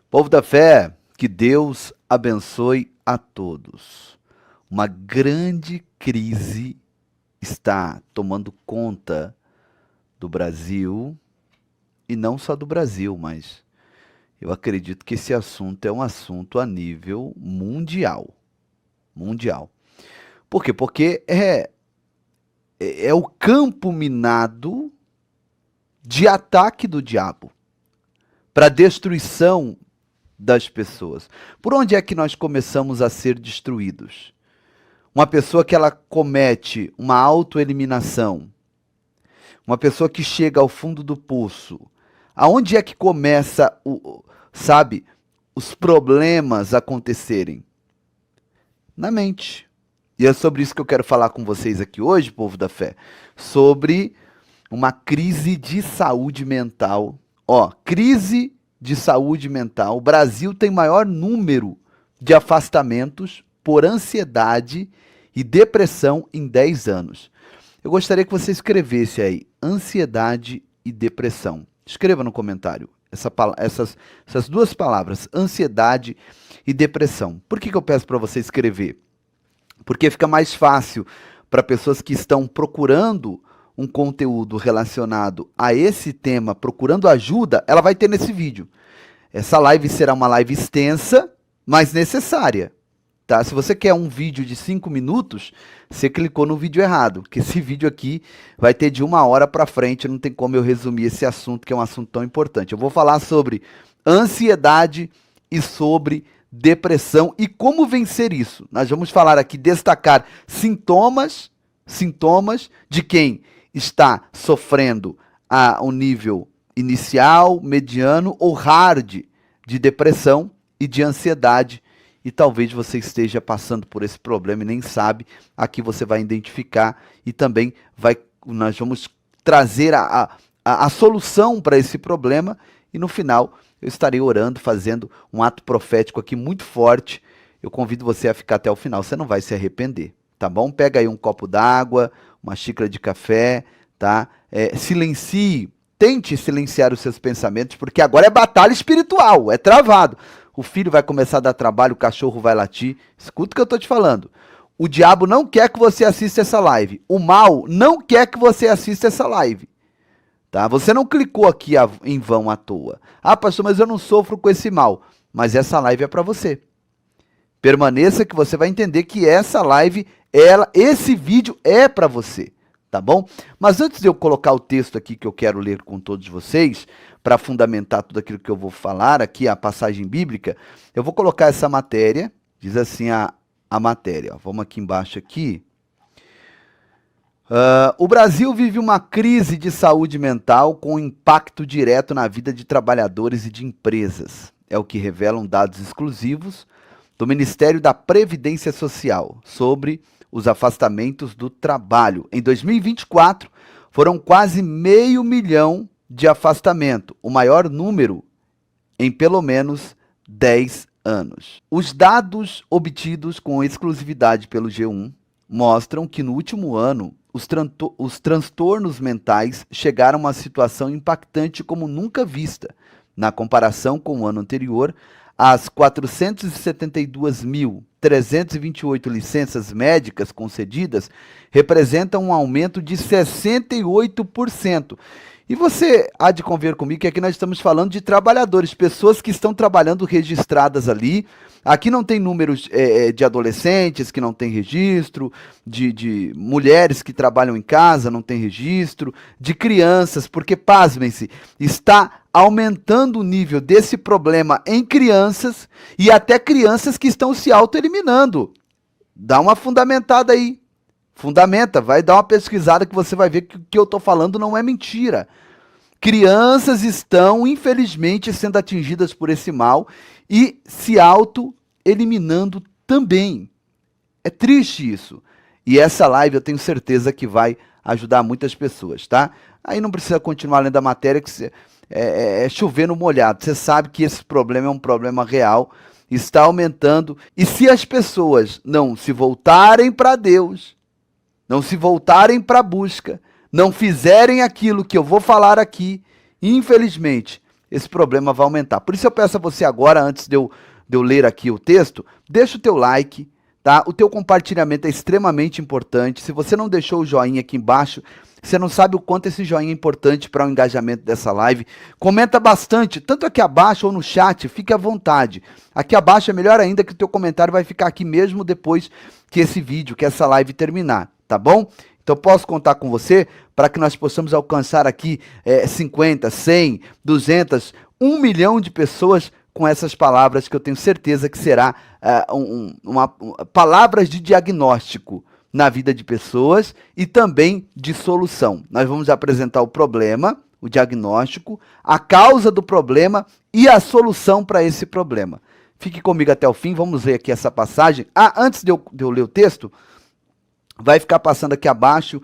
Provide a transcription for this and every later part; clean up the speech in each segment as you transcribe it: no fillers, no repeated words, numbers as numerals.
Povo da fé, que Deus abençoe a todos. Uma grande crise está tomando conta do Brasil, e não só do Brasil, mas eu acredito que esse assunto é um assunto a nível mundial. Mundial. Por quê? Porque é o campo minado de ataque do diabo para destruição das pessoas. Por onde é que nós começamos a ser destruídos? Uma pessoa que ela comete uma autoeliminação, uma pessoa que chega ao fundo do poço, aonde é que começa os problemas acontecerem? Na mente. E é sobre isso que eu quero falar com vocês aqui hoje, povo da fé, sobre uma crise de saúde mental. Crise de saúde mental. O Brasil tem maior número de afastamentos por ansiedade e depressão em 10 anos. Eu gostaria que você escrevesse aí, ansiedade e depressão. Escreva no comentário essas duas palavras, ansiedade e depressão. Por que eu peço para você escrever? Porque fica mais fácil para pessoas que estão procurando um conteúdo relacionado a esse tema, procurando ajuda, ela vai ter nesse vídeo. Essa live será uma live extensa, mas necessária. Tá? Se você quer um vídeo de 5 minutos, você clicou no vídeo errado, porque esse vídeo aqui vai ter de 1 hora para frente, não tem como eu resumir esse assunto, que é um assunto tão importante. Eu vou falar sobre ansiedade e sobre depressão e como vencer isso. Nós vamos falar aqui, destacar sintomas de quem está sofrendo a um nível inicial, mediano ou hard de depressão e de ansiedade. E talvez você esteja passando por esse problema e nem sabe. Aqui você vai identificar e também nós vamos trazer a solução para esse problema. E no final eu estarei orando, fazendo um ato profético aqui muito forte. Eu convido você a ficar até o final, você não vai se arrepender, tá bom? Pega aí um copo d'água, uma xícara de café, tá? Silencie, tente silenciar os seus pensamentos, porque agora é batalha espiritual, é travado. O filho vai começar a dar trabalho, o cachorro vai latir. Escuta o que eu estou te falando. O diabo não quer que você assista essa live. O mal não quer que você assista essa live. Tá? Você não clicou aqui em vão à toa. Ah, pastor, mas eu não sofro com esse mal. Mas essa live é para você. Permaneça que você vai entender que essa live, esse vídeo é para você. Tá bom? Mas antes de eu colocar o texto aqui que eu quero ler com todos vocês, para fundamentar tudo aquilo que eu vou falar aqui, a passagem bíblica, eu vou colocar essa matéria, diz assim a matéria. Vamos aqui embaixo aqui. O Brasil vive uma crise de saúde mental com impacto direto na vida de trabalhadores e de empresas. É o que revelam dados exclusivos do Ministério da Previdência Social sobre os afastamentos do trabalho. Em 2024, foram quase 500 mil de afastamento, o maior número em pelo menos 10 anos. Os dados obtidos com exclusividade pelo G1 mostram que no último ano, os transtornos mentais chegaram a uma situação impactante como nunca vista. Na comparação com o ano anterior, as 472.328 licenças médicas concedidas representam um aumento de 68%. E você há de convir comigo que aqui nós estamos falando de trabalhadores, pessoas que estão trabalhando registradas ali. Aqui não tem números de adolescentes que não tem registro, de mulheres que trabalham em casa, não tem registro, de crianças, porque, pasmem-se, está aumentando o nível desse problema em crianças e até crianças que estão se autoeliminando. Dá uma fundamentada aí. Fundamenta, vai dar uma pesquisada que você vai ver que o que eu estou falando não é mentira. Crianças estão, infelizmente, sendo atingidas por esse mal e se auto-eliminando também. É triste isso. E essa live eu tenho certeza que vai ajudar muitas pessoas, tá? Aí não precisa continuar lendo a matéria, que é chover no molhado. Você sabe que esse problema é um problema real, está aumentando. E se as pessoas não se voltarem para Deus, não se voltarem para a busca, não fizerem aquilo que eu vou falar aqui, infelizmente, esse problema vai aumentar. Por isso eu peço a você agora, antes de eu ler aqui o texto, deixa o teu like, tá? O teu compartilhamento é extremamente importante. Se você não deixou o joinha aqui embaixo, você não sabe o quanto esse joinha é importante para o engajamento dessa live. Comenta bastante, tanto aqui abaixo ou no chat, fique à vontade. Aqui abaixo é melhor ainda que o teu comentário vai ficar aqui mesmo depois que esse vídeo, que essa live terminar, tá bom? Então posso contar com você para que nós possamos alcançar aqui 50, 100, 200, 1 milhão de pessoas com essas palavras que eu tenho certeza que será palavras de diagnóstico na vida de pessoas e também de solução. Nós vamos apresentar o problema, o diagnóstico, a causa do problema e a solução para esse problema. Fique comigo até o fim, vamos ler aqui essa passagem. Antes de eu ler o texto, vai ficar passando aqui abaixo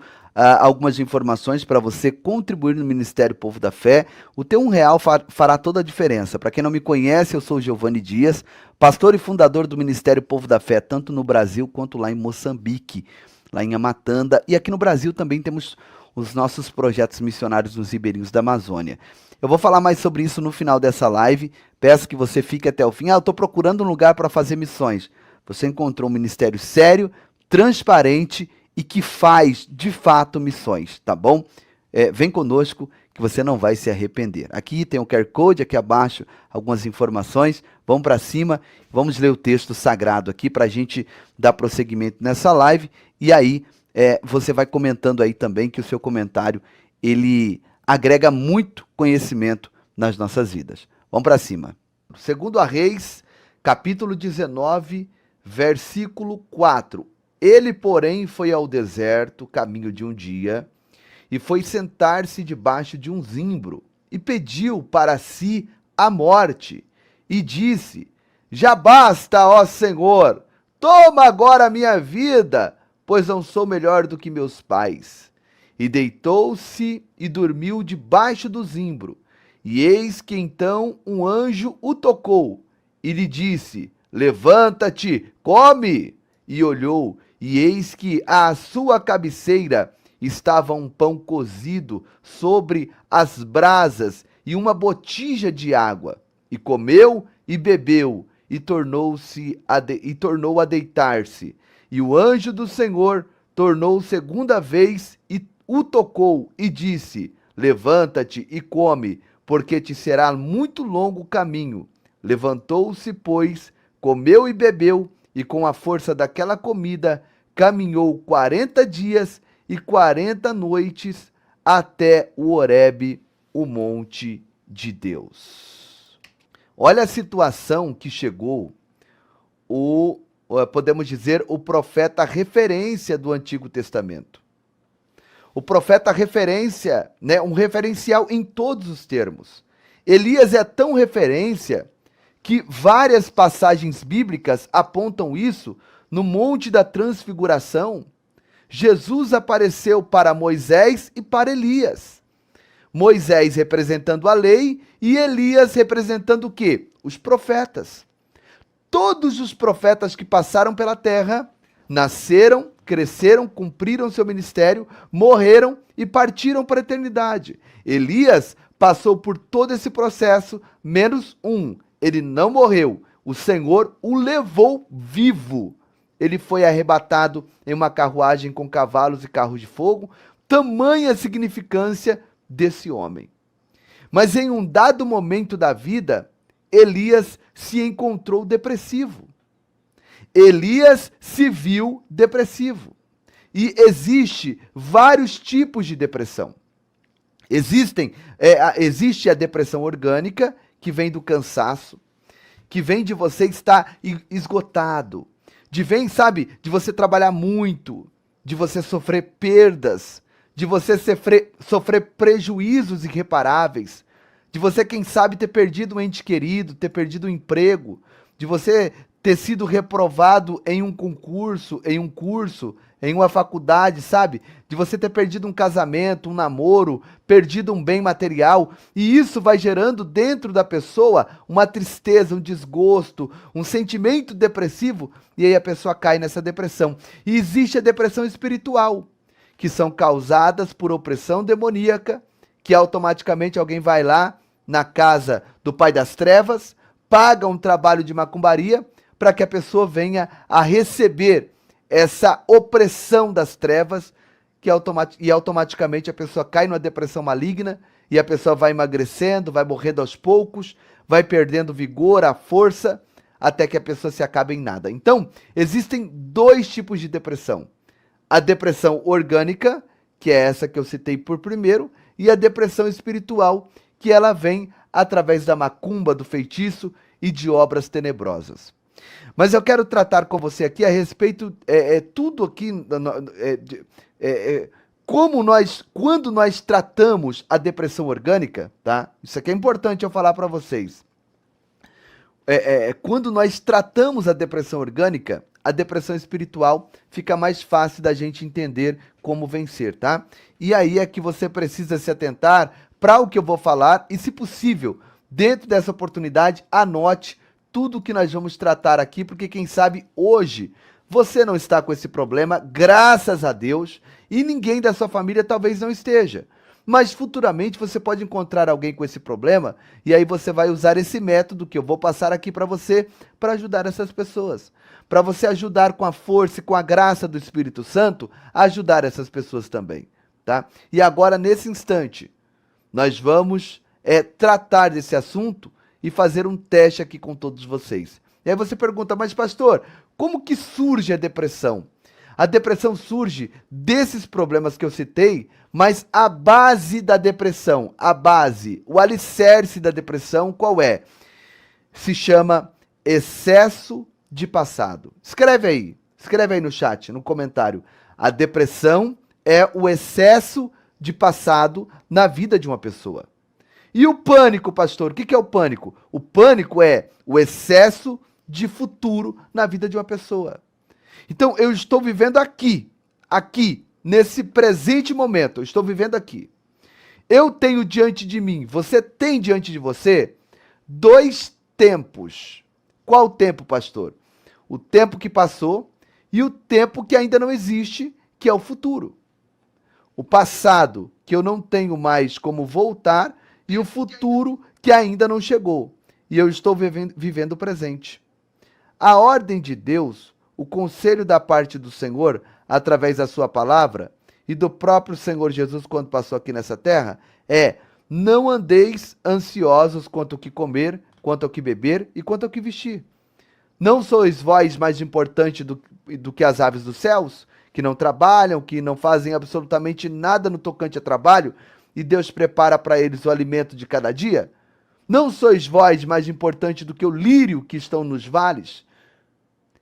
algumas informações para você contribuir no Ministério Povo da Fé. O teu R$1 fará toda a diferença. Para quem não me conhece, eu sou o Giovanni Dias, pastor e fundador do Ministério Povo da Fé, tanto no Brasil quanto lá em Moçambique, lá em Amatanda. E aqui no Brasil também temos os nossos projetos missionários nos ribeirinhos da Amazônia. Eu vou falar mais sobre isso no final dessa live. Peço que você fique até o fim. Eu estou procurando um lugar para fazer missões. Você encontrou um ministério sério, transparente e que faz, de fato, missões, tá bom? Vem conosco que você não vai se arrepender. Aqui tem o QR Code, aqui abaixo, algumas informações. Vamos para cima, vamos ler o texto sagrado aqui para a gente dar prosseguimento nessa live. E aí, você vai comentando aí também, que o seu comentário, ele agrega muito conhecimento nas nossas vidas. Vamos para cima. Segundo a Reis, capítulo 19, versículo 4. Ele, porém, foi ao deserto, caminho de um dia, e foi sentar-se debaixo de um zimbro, e pediu para si a morte, e disse: já basta, ó Senhor, toma agora a minha vida, pois não sou melhor do que meus pais. E deitou-se e dormiu debaixo do zimbro. E eis que então um anjo o tocou, e lhe disse: levanta-te, come. E olhou, e eis que à sua cabeceira estava um pão cozido sobre as brasas e uma botija de água. E comeu e bebeu, e tornou a deitar-se. E o anjo do Senhor tornou segunda vez e o tocou, e disse: levanta-te e come, porque te será muito longo o caminho. Levantou-se, pois, comeu e bebeu, e com a força daquela comida caminhou 40 dias e 40 noites até o Horebe, o monte de Deus. Olha a situação que chegou podemos dizer, o profeta referência do Antigo Testamento. O profeta referência, né, um referencial em todos os termos. Elias é tão referência que várias passagens bíblicas apontam isso. No Monte da Transfiguração, Jesus apareceu para Moisés e para Elias. Moisés representando a lei e Elias representando o quê? Os profetas. Todos os profetas que passaram pela terra nasceram, cresceram, cumpriram seu ministério, morreram e partiram para a eternidade. Elias passou por todo esse processo, menos um. Ele não morreu. O Senhor o levou vivo. Ele foi arrebatado em uma carruagem com cavalos e carros de fogo. Tamanha a significância desse homem. Mas em um dado momento da vida, Elias se encontrou depressivo. Elias se viu depressivo. E existe vários tipos de depressão. Existe a depressão orgânica, que vem do cansaço, que vem de você estar esgotado, de você trabalhar muito, de você sofrer perdas, de você sofrer prejuízos irreparáveis, de você, quem sabe, ter perdido um ente querido, ter perdido um emprego, de você ter sido reprovado em um concurso, em um curso, em uma faculdade, sabe? De você ter perdido um casamento, um namoro, perdido um bem material, e isso vai gerando dentro da pessoa uma tristeza, um desgosto, um sentimento depressivo, e aí a pessoa cai nessa depressão. E existe a depressão espiritual, que são causadas por opressão demoníaca, que automaticamente alguém vai lá, na casa do pai das trevas, paga um trabalho de macumbaria para que a pessoa venha a receber essa opressão das trevas, e automaticamente a pessoa cai numa depressão maligna e a pessoa vai emagrecendo, vai morrendo aos poucos, vai perdendo vigor, a força, até que a pessoa se acabe em nada. Então, existem dois tipos de depressão. A depressão orgânica, que é essa que eu citei por primeiro, e a depressão espiritual, que ela vem através da macumba, do feitiço e de obras tenebrosas. Mas eu quero tratar com você aqui a respeito, tudo aqui, quando nós tratamos a depressão orgânica, tá? Isso aqui é importante eu falar para vocês. Quando nós tratamos a depressão orgânica, a depressão espiritual fica mais fácil da gente entender como vencer, tá? E aí é que você precisa se atentar para o que eu vou falar e, se possível, dentro dessa oportunidade, anote tudo que nós vamos tratar aqui, porque quem sabe hoje você não está com esse problema, graças a Deus, e ninguém da sua família talvez não esteja. Mas futuramente você pode encontrar alguém com esse problema e aí você vai usar esse método que eu vou passar aqui para você para ajudar essas pessoas. Para você ajudar com a força e com a graça do Espírito Santo, a ajudar essas pessoas também, tá? E agora, nesse instante, nós vamos tratar desse assunto e fazer um teste aqui com todos vocês. E aí você pergunta, mas pastor, como que surge a depressão? A depressão surge desses problemas que eu citei, mas a base da depressão, o alicerce da depressão, qual é? Se chama excesso de passado. Escreve aí no chat, no comentário. A depressão é o excesso de passado na vida de uma pessoa. E o pânico, pastor? O que é o pânico? O pânico é o excesso de futuro na vida de uma pessoa. Então, eu estou vivendo aqui, nesse presente momento, eu estou vivendo aqui. Eu tenho diante de mim, você tem diante de você, dois tempos. Qual tempo, pastor? O tempo que passou e o tempo que ainda não existe, que é o futuro. O passado, que eu não tenho mais como voltar, e o futuro, que ainda não chegou. E eu estou vivendo o presente. A ordem de Deus, o conselho da parte do Senhor, através da sua palavra, e do próprio Senhor Jesus, quando passou aqui nessa terra, é: não andeis ansiosos quanto ao que comer, quanto ao que beber e quanto ao que vestir. Não sois vós mais importante do que as aves dos céus, que não trabalham, que não fazem absolutamente nada no tocante a trabalho, e Deus prepara para eles o alimento de cada dia? Não sois vós mais importante do que o lírio que estão nos vales?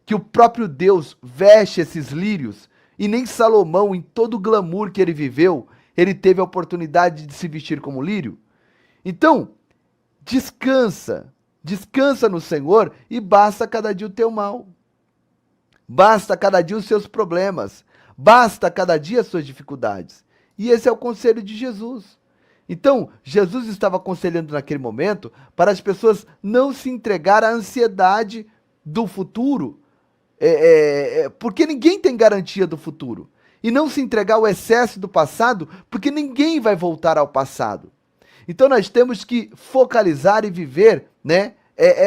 Que o próprio Deus veste esses lírios, e nem Salomão, em todo o glamour que ele viveu, ele teve a oportunidade de se vestir como lírio? Então, descansa no Senhor e basta cada dia o teu mal. Basta cada dia os seus problemas. Basta cada dia as suas dificuldades. E esse é o conselho de Jesus. Então, Jesus estava aconselhando naquele momento para as pessoas não se entregar à ansiedade do futuro, porque ninguém tem garantia do futuro. E não se entregar ao excesso do passado, porque ninguém vai voltar ao passado. Então nós temos que focalizar e viver,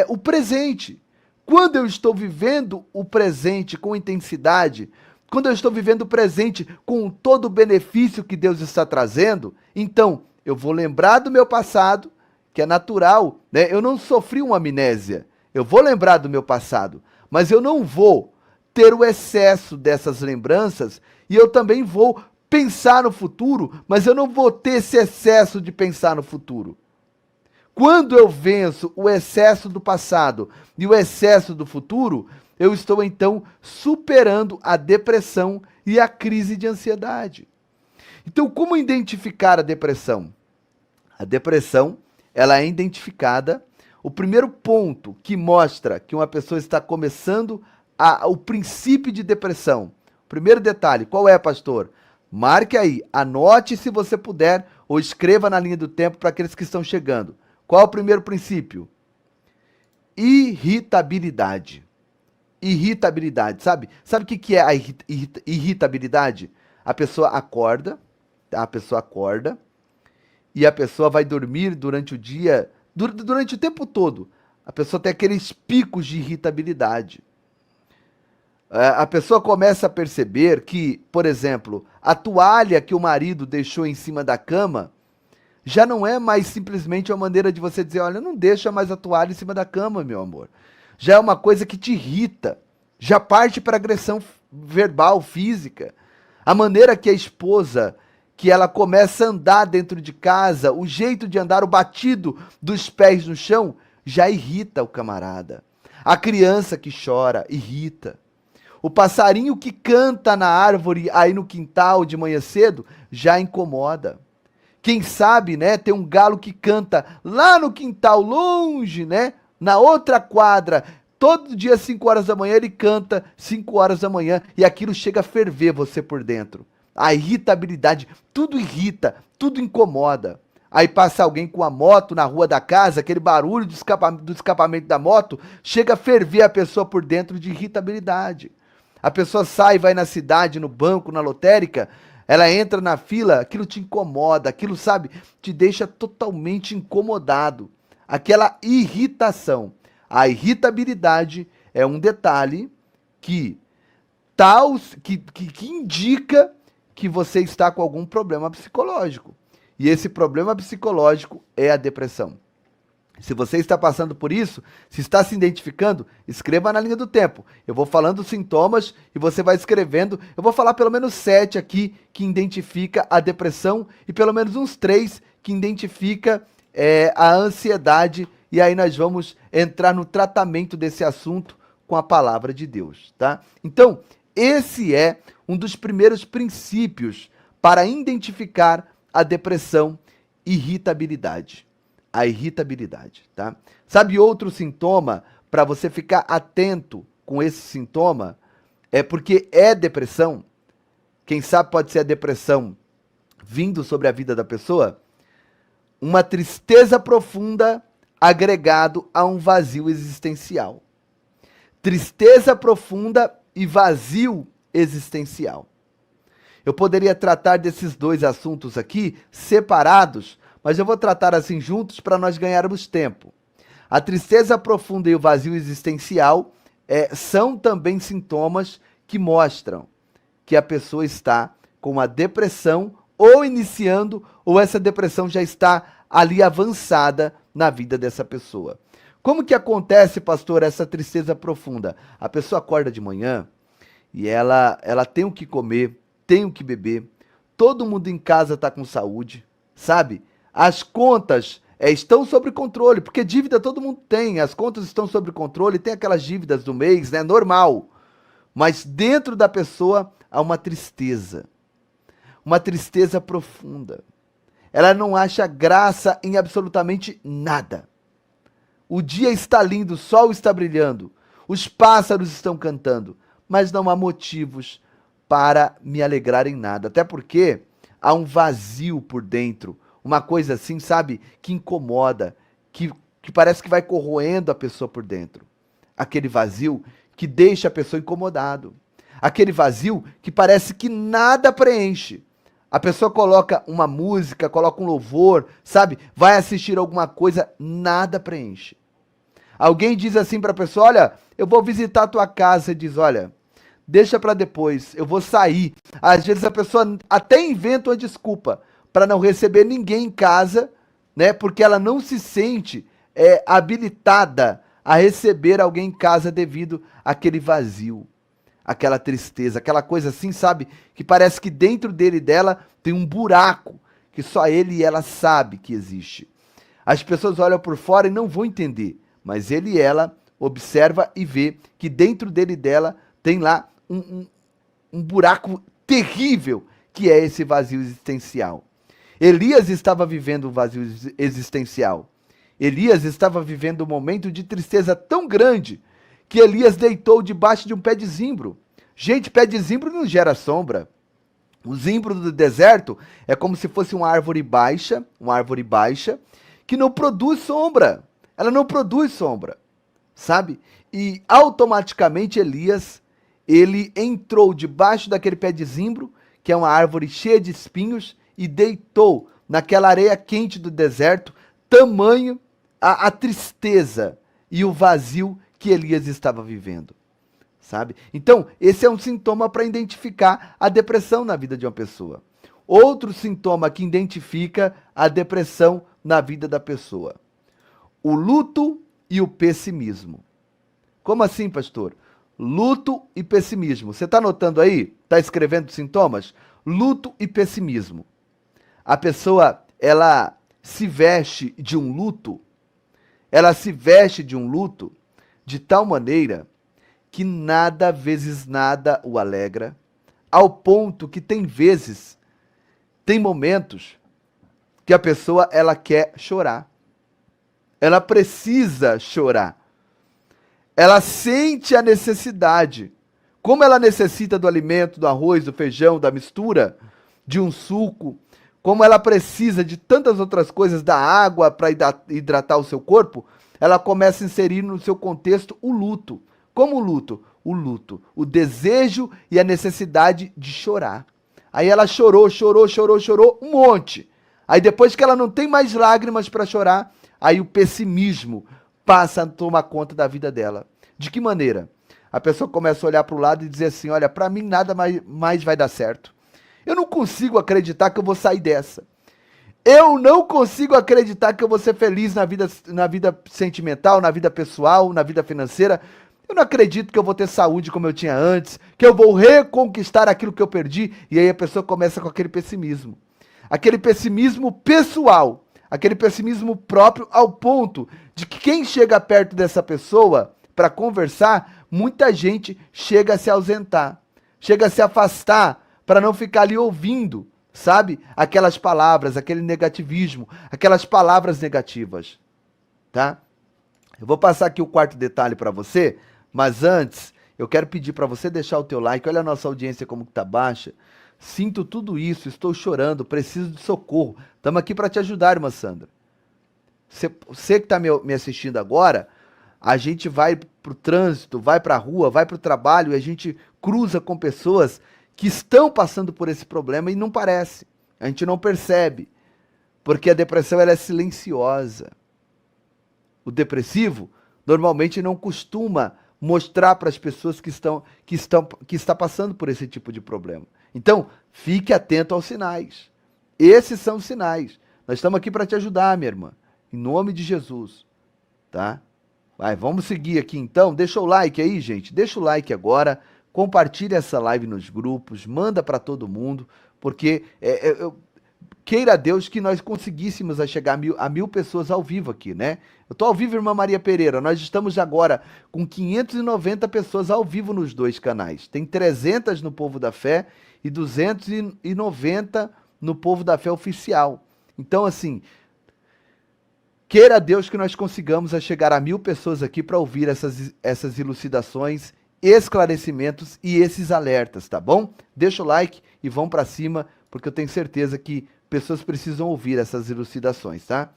o presente. Quando eu estou vivendo o presente com intensidade, quando eu estou vivendo o presente com todo o benefício que Deus está trazendo, então eu vou lembrar do meu passado, que é natural, Eu não sofri uma amnésia. Eu vou lembrar do meu passado, mas eu não vou ter o excesso dessas lembranças, e eu também vou pensar no futuro, mas eu não vou ter esse excesso de pensar no futuro. Quando eu venço o excesso do passado e o excesso do futuro, eu estou então superando a depressão e a crise de ansiedade. Então, como identificar a depressão? A depressão, ela é identificada. O primeiro ponto que mostra que uma pessoa está começando o princípio de depressão. Primeiro detalhe, qual é, pastor? Marque aí, anote se você puder, ou escreva na linha do tempo para aqueles que estão chegando. Qual é o primeiro princípio? Irritabilidade. Irritabilidade, sabe? Sabe o que é a irritabilidade? A pessoa acorda, e a pessoa vai dormir durante o dia, durante o tempo todo. A pessoa tem aqueles picos de irritabilidade. A pessoa começa a perceber que, por exemplo, a toalha que o marido deixou em cima da cama já não é mais simplesmente uma maneira de você dizer, olha, não deixa mais a toalha em cima da cama, meu amor. Já é uma coisa que te irrita, já parte para agressão verbal, física. A maneira que a esposa, que ela começa a andar dentro de casa, o jeito de andar, o batido dos pés no chão, já irrita o camarada. A criança que chora, irrita. O passarinho que canta na árvore aí no quintal de manhã cedo, já incomoda. Quem sabe, né, tem um galo que canta lá no quintal, longe, né, na outra quadra. Todo dia, 5 horas da manhã, ele canta 5 horas da manhã e aquilo chega a ferver você por dentro. A irritabilidade, tudo irrita, tudo incomoda. Aí passa alguém com a moto na rua da casa, aquele barulho do escapamento da moto, chega a ferver a pessoa por dentro de irritabilidade. A pessoa sai, vai na cidade, no banco, na lotérica, ela entra na fila, aquilo te incomoda, aquilo, sabe, te deixa totalmente incomodado. Aquela irritação. A irritabilidade é um detalhe que indica que você está com algum problema psicológico. E esse problema psicológico é a depressão. Se você está passando por isso, se está se identificando, escreva na linha do tempo. Eu vou falando os sintomas e você vai escrevendo. Eu vou falar pelo menos 7 aqui que identifica a depressão e pelo menos uns 3 que identifica a ansiedade. E aí nós vamos entrar no tratamento desse assunto com a palavra de Deus, tá? Então, esse é um dos primeiros princípios para identificar a depressão, irritabilidade. A irritabilidade, tá? Sabe outro sintoma para você ficar atento com esse sintoma? É porque é depressão. Quem sabe pode ser a depressão vindo sobre a vida da pessoa? Uma tristeza profunda agregado a um vazio existencial. Tristeza profunda e vazio existencial. Eu poderia tratar desses dois assuntos aqui separados, mas eu vou tratar assim juntos para nós ganharmos tempo. A tristeza profunda e o vazio existencial são também sintomas que mostram que a pessoa está com uma depressão ou iniciando, ou essa depressão já está ali avançada na vida dessa pessoa. Como que acontece, pastor, essa tristeza profunda? A pessoa acorda de manhã e ela tem o que comer, tem o que beber, todo mundo em casa está com saúde, sabe? As contas estão sob controle, porque dívida todo mundo tem, as contas estão sob controle, tem aquelas dívidas do mês, né? Normal. Mas dentro da pessoa há uma tristeza profunda. Ela não acha graça em absolutamente nada. O dia está lindo, o sol está brilhando, os pássaros estão cantando, mas não há motivos para me alegrar em nada. Até porque há um vazio por dentro, uma coisa assim, sabe, que incomoda, que parece que vai corroendo a pessoa por dentro. Aquele vazio que deixa a pessoa incomodado. Aquele vazio que parece que nada preenche. A pessoa coloca uma música, coloca um louvor, sabe? Vai assistir alguma coisa, nada preenche. Alguém diz assim para a pessoa, olha, eu vou visitar a tua casa. Você diz, olha, deixa para depois, eu vou sair. Às vezes a pessoa até inventa uma desculpa para não receber ninguém em casa, né? Porque ela não se sente habilitada a receber alguém em casa devido àquele vazio, aquela tristeza, aquela coisa assim, sabe? Que parece que dentro dele e dela tem um buraco que só ele e ela sabe que existe. As pessoas olham por fora e não vão entender, mas ele e ela observa e vê que dentro dele e dela tem lá um buraco terrível, que é esse vazio existencial. Elias estava vivendo um vazio existencial. Elias estava vivendo um momento de tristeza tão grande que Elias deitou debaixo de um pé de zimbro. Gente, pé de zimbro não gera sombra. O zimbro do deserto é como se fosse uma árvore baixa, que não produz sombra. Ela não produz sombra, sabe? E automaticamente Elias, ele entrou debaixo daquele pé de zimbro, que é uma árvore cheia de espinhos, e deitou naquela areia quente do deserto, tamanho a tristeza e o vazio que Elias estava vivendo, sabe? Então, esse é um sintoma para identificar a depressão na vida de uma pessoa. Outro sintoma que identifica a depressão na vida da pessoa: o luto e o pessimismo. Como assim, pastor? Luto e pessimismo. Você está anotando aí? Está escrevendo sintomas? Luto e pessimismo. A pessoa, ela se veste de um luto, ela se veste de um luto de tal maneira que nada vezes nada o alegra, ao ponto que tem vezes, tem momentos que a pessoa, ela quer chorar. Ela precisa chorar. Ela sente a necessidade. Como ela necessita do alimento, do arroz, do feijão, da mistura, de um suco, como ela precisa de tantas outras coisas, da água para hidratar o seu corpo, ela começa a inserir no seu contexto o luto. Como o luto? O luto, o desejo e a necessidade de chorar. Aí ela chorou um monte. Aí depois que ela não tem mais lágrimas para chorar, aí o pessimismo passa a tomar conta da vida dela. De que maneira? A pessoa começa a olhar para o lado e dizer assim: olha, para mim nada mais vai dar certo. Eu não consigo acreditar que eu vou sair dessa. Eu não consigo acreditar que eu vou ser feliz na vida sentimental, na vida pessoal, na vida financeira. Eu não acredito que eu vou ter saúde como eu tinha antes, que eu vou reconquistar aquilo que eu perdi. E aí a pessoa começa com aquele pessimismo. Aquele pessimismo pessoal, aquele pessimismo próprio, ao ponto de que quem chega perto dessa pessoa para conversar, muita gente chega a se ausentar, chega a se afastar para não ficar ali ouvindo, sabe? Aquelas palavras, aquele negativismo, aquelas palavras negativas, tá? Eu vou passar aqui o quarto detalhe para você, mas antes eu quero pedir para você deixar o teu like. Olha a nossa audiência como está baixa. Sinto tudo isso, estou chorando, preciso de socorro. Estamos aqui para te ajudar, irmã Sandra. Você que está me assistindo agora, a gente vai para o trânsito, vai para a rua, vai para o trabalho e a gente cruza com pessoas que estão passando por esse problema e não parece. A gente não percebe, porque a depressão ela é silenciosa. O depressivo normalmente não costuma mostrar para as pessoas que está passando por esse tipo de problema. Então, fique atento aos sinais. Esses são os sinais. Nós estamos aqui para te ajudar, minha irmã. Em nome de Jesus, tá? Vai, vamos seguir aqui então. Deixa o like aí, gente. Deixa o like agora. Compartilha essa live nos grupos. Manda para todo mundo. Porque queira Deus que nós conseguíssemos chegar a mil pessoas ao vivo aqui, né? Eu tô ao vivo, irmã Maria Pereira. Nós estamos agora com 590 pessoas ao vivo nos dois canais. Tem 300 no Povo da Fé e 290 no Povo da Fé Oficial. Então, assim, queira Deus que nós consigamos chegar a 1000 pessoas aqui para ouvir essas elucidações, esclarecimentos e esses alertas, tá bom? Deixa o like e vão para cima, porque eu tenho certeza que pessoas precisam ouvir essas elucidações, tá?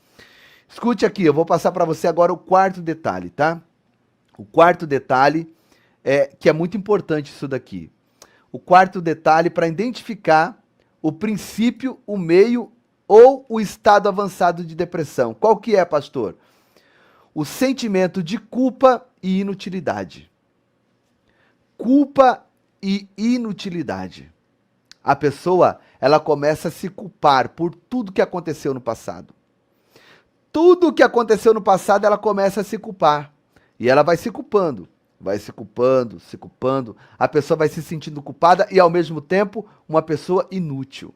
Escute aqui, eu vou passar para você agora o quarto detalhe, tá? O quarto detalhe que é muito importante isso daqui. O quarto detalhe para identificar o princípio, o meio ou o estado avançado de depressão. Qual que é, pastor? O sentimento de culpa e inutilidade. Culpa e inutilidade. A pessoa, ela começa a se culpar por tudo que aconteceu no passado. Tudo que aconteceu no passado, ela começa a se culpar. E ela vai se culpando. Vai se culpando, se culpando. A pessoa vai se sentindo culpada e, ao mesmo tempo, uma pessoa inútil.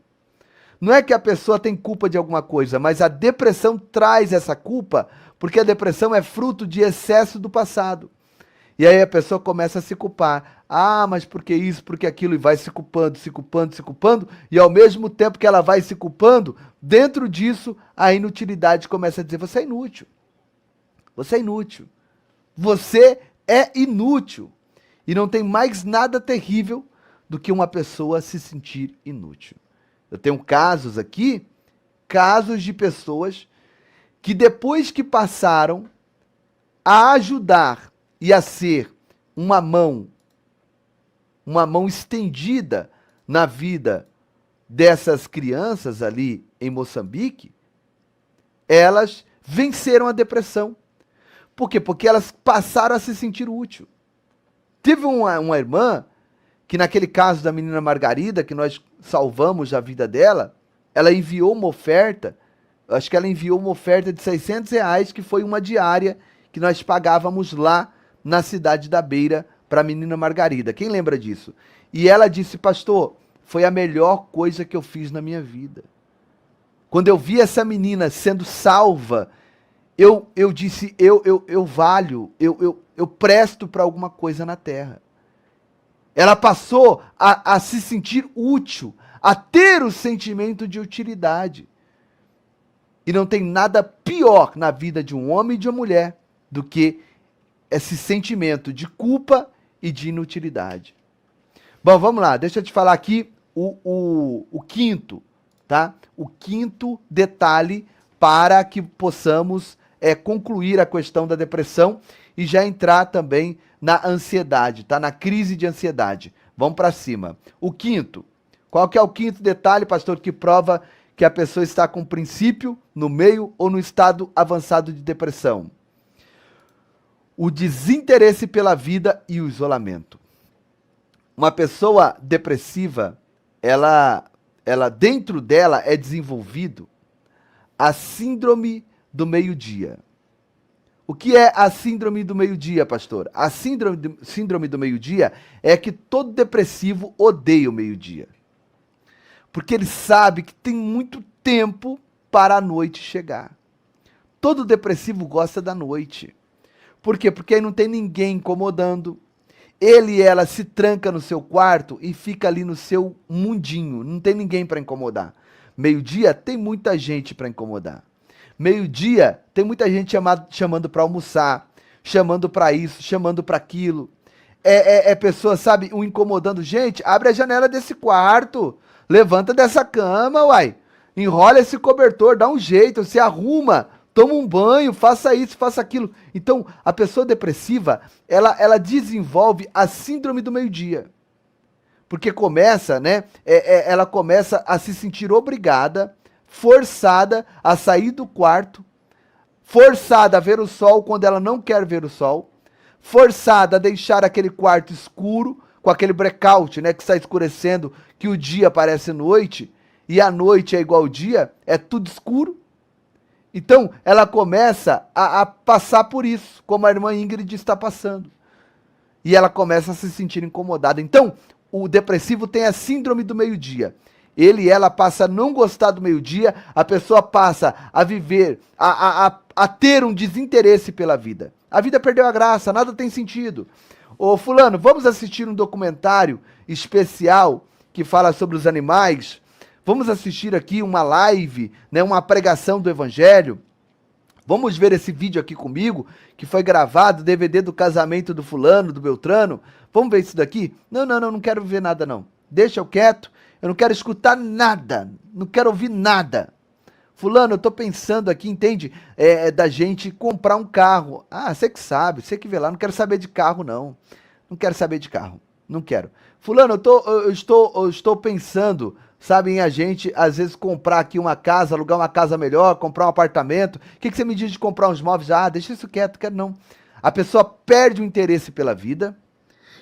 Não é que a pessoa tem culpa de alguma coisa, mas a depressão traz essa culpa, porque a depressão é fruto de excesso do passado. E aí a pessoa começa a se culpar. Ah, mas por que isso, por que aquilo? E vai se culpando, se culpando, se culpando. E ao mesmo tempo que ela vai se culpando, dentro disso, a inutilidade começa a dizer: você é inútil. Você é inútil. Você é inútil. E não tem mais nada terrível do que uma pessoa se sentir inútil. Eu tenho casos aqui, casos de pessoas que depois que passaram a ajudar e a ser uma mão estendida na vida dessas crianças ali em Moçambique, elas venceram a depressão. Por quê? Porque elas passaram a se sentir útil. Teve uma irmã, que naquele caso da menina Margarida, que nós salvamos a vida dela, ela enviou uma oferta, acho que ela enviou uma oferta de R$ 600, que foi uma diária que nós pagávamos lá na cidade da Beira para a menina Margarida. Quem lembra disso? E ela disse, pastor, foi a melhor coisa que eu fiz na minha vida. Quando eu vi essa menina sendo salva, eu disse, eu valho, eu presto para alguma coisa na terra. Ela passou a se sentir útil, a ter o sentimento de utilidade. E não tem nada pior na vida de um homem e de uma mulher do que esse sentimento de culpa e de inutilidade. Bom, vamos lá, deixa eu te falar aqui o quinto, tá? O quinto detalhe para que possamos concluir a questão da depressão e já entrar também na ansiedade, tá? Na crise de ansiedade. Vamos para cima. O quinto. Qual que é o quinto detalhe, pastor, que prova que a pessoa está com princípio, no meio ou no estado avançado de depressão? O desinteresse pela vida e o isolamento. Uma pessoa depressiva, ela dentro dela é desenvolvido a síndrome do meio-dia. O que é a síndrome do meio-dia, pastor? A síndrome do meio-dia é que todo depressivo odeia o meio-dia. Porque ele sabe que tem muito tempo para a noite chegar. Todo depressivo gosta da noite. Por quê? Porque aí não tem ninguém incomodando. Ele e ela se tranca no seu quarto e fica ali no seu mundinho. Não tem ninguém para incomodar. Meio-dia tem muita gente para incomodar. Meio-dia tem muita gente chamando para almoçar, chamando para isso, chamando para aquilo. Pessoa, sabe, o incomodando. Gente, abre a janela desse quarto, levanta dessa cama, uai. Enrola esse cobertor, dá um jeito, se arruma, toma um banho, faça isso, faça aquilo. Então, a pessoa depressiva, ela desenvolve a síndrome do meio-dia. Porque começa, né, ela começa a se sentir obrigada, forçada a sair do quarto, forçada a ver o sol quando ela não quer ver o sol, forçada a deixar aquele quarto escuro, com aquele blackout, né, que está escurecendo, que o dia parece noite, e a noite é igual ao dia, é tudo escuro. Então, ela começa a passar por isso, como a irmã Ingrid está passando. E ela começa a se sentir incomodada. Então, o depressivo tem a síndrome do meio-dia. Ele e ela passa a não gostar do meio-dia, a pessoa passa a viver, a ter um desinteresse pela vida. A vida perdeu a graça, nada tem sentido. Ô fulano, vamos assistir um documentário especial que fala sobre os animais? Vamos assistir aqui uma live, né, uma pregação do evangelho? Vamos ver esse vídeo aqui comigo, que foi gravado, DVD do casamento do fulano, do Beltrano? Vamos ver isso daqui? Não quero ver nada não. Deixa eu quieto. Eu não quero escutar nada, não quero ouvir nada. Fulano, eu tô pensando aqui, entende? Da gente comprar um carro. Ah, você que sabe, você que vê lá, não quero saber de carro, não. Não quero saber de carro, não quero. Fulano, eu estou pensando, sabe, em a gente, às vezes, comprar aqui uma casa, alugar uma casa melhor, comprar um apartamento. O que você me diz de comprar uns móveis? Ah, deixa isso quieto, quero não. A pessoa perde o interesse pela vida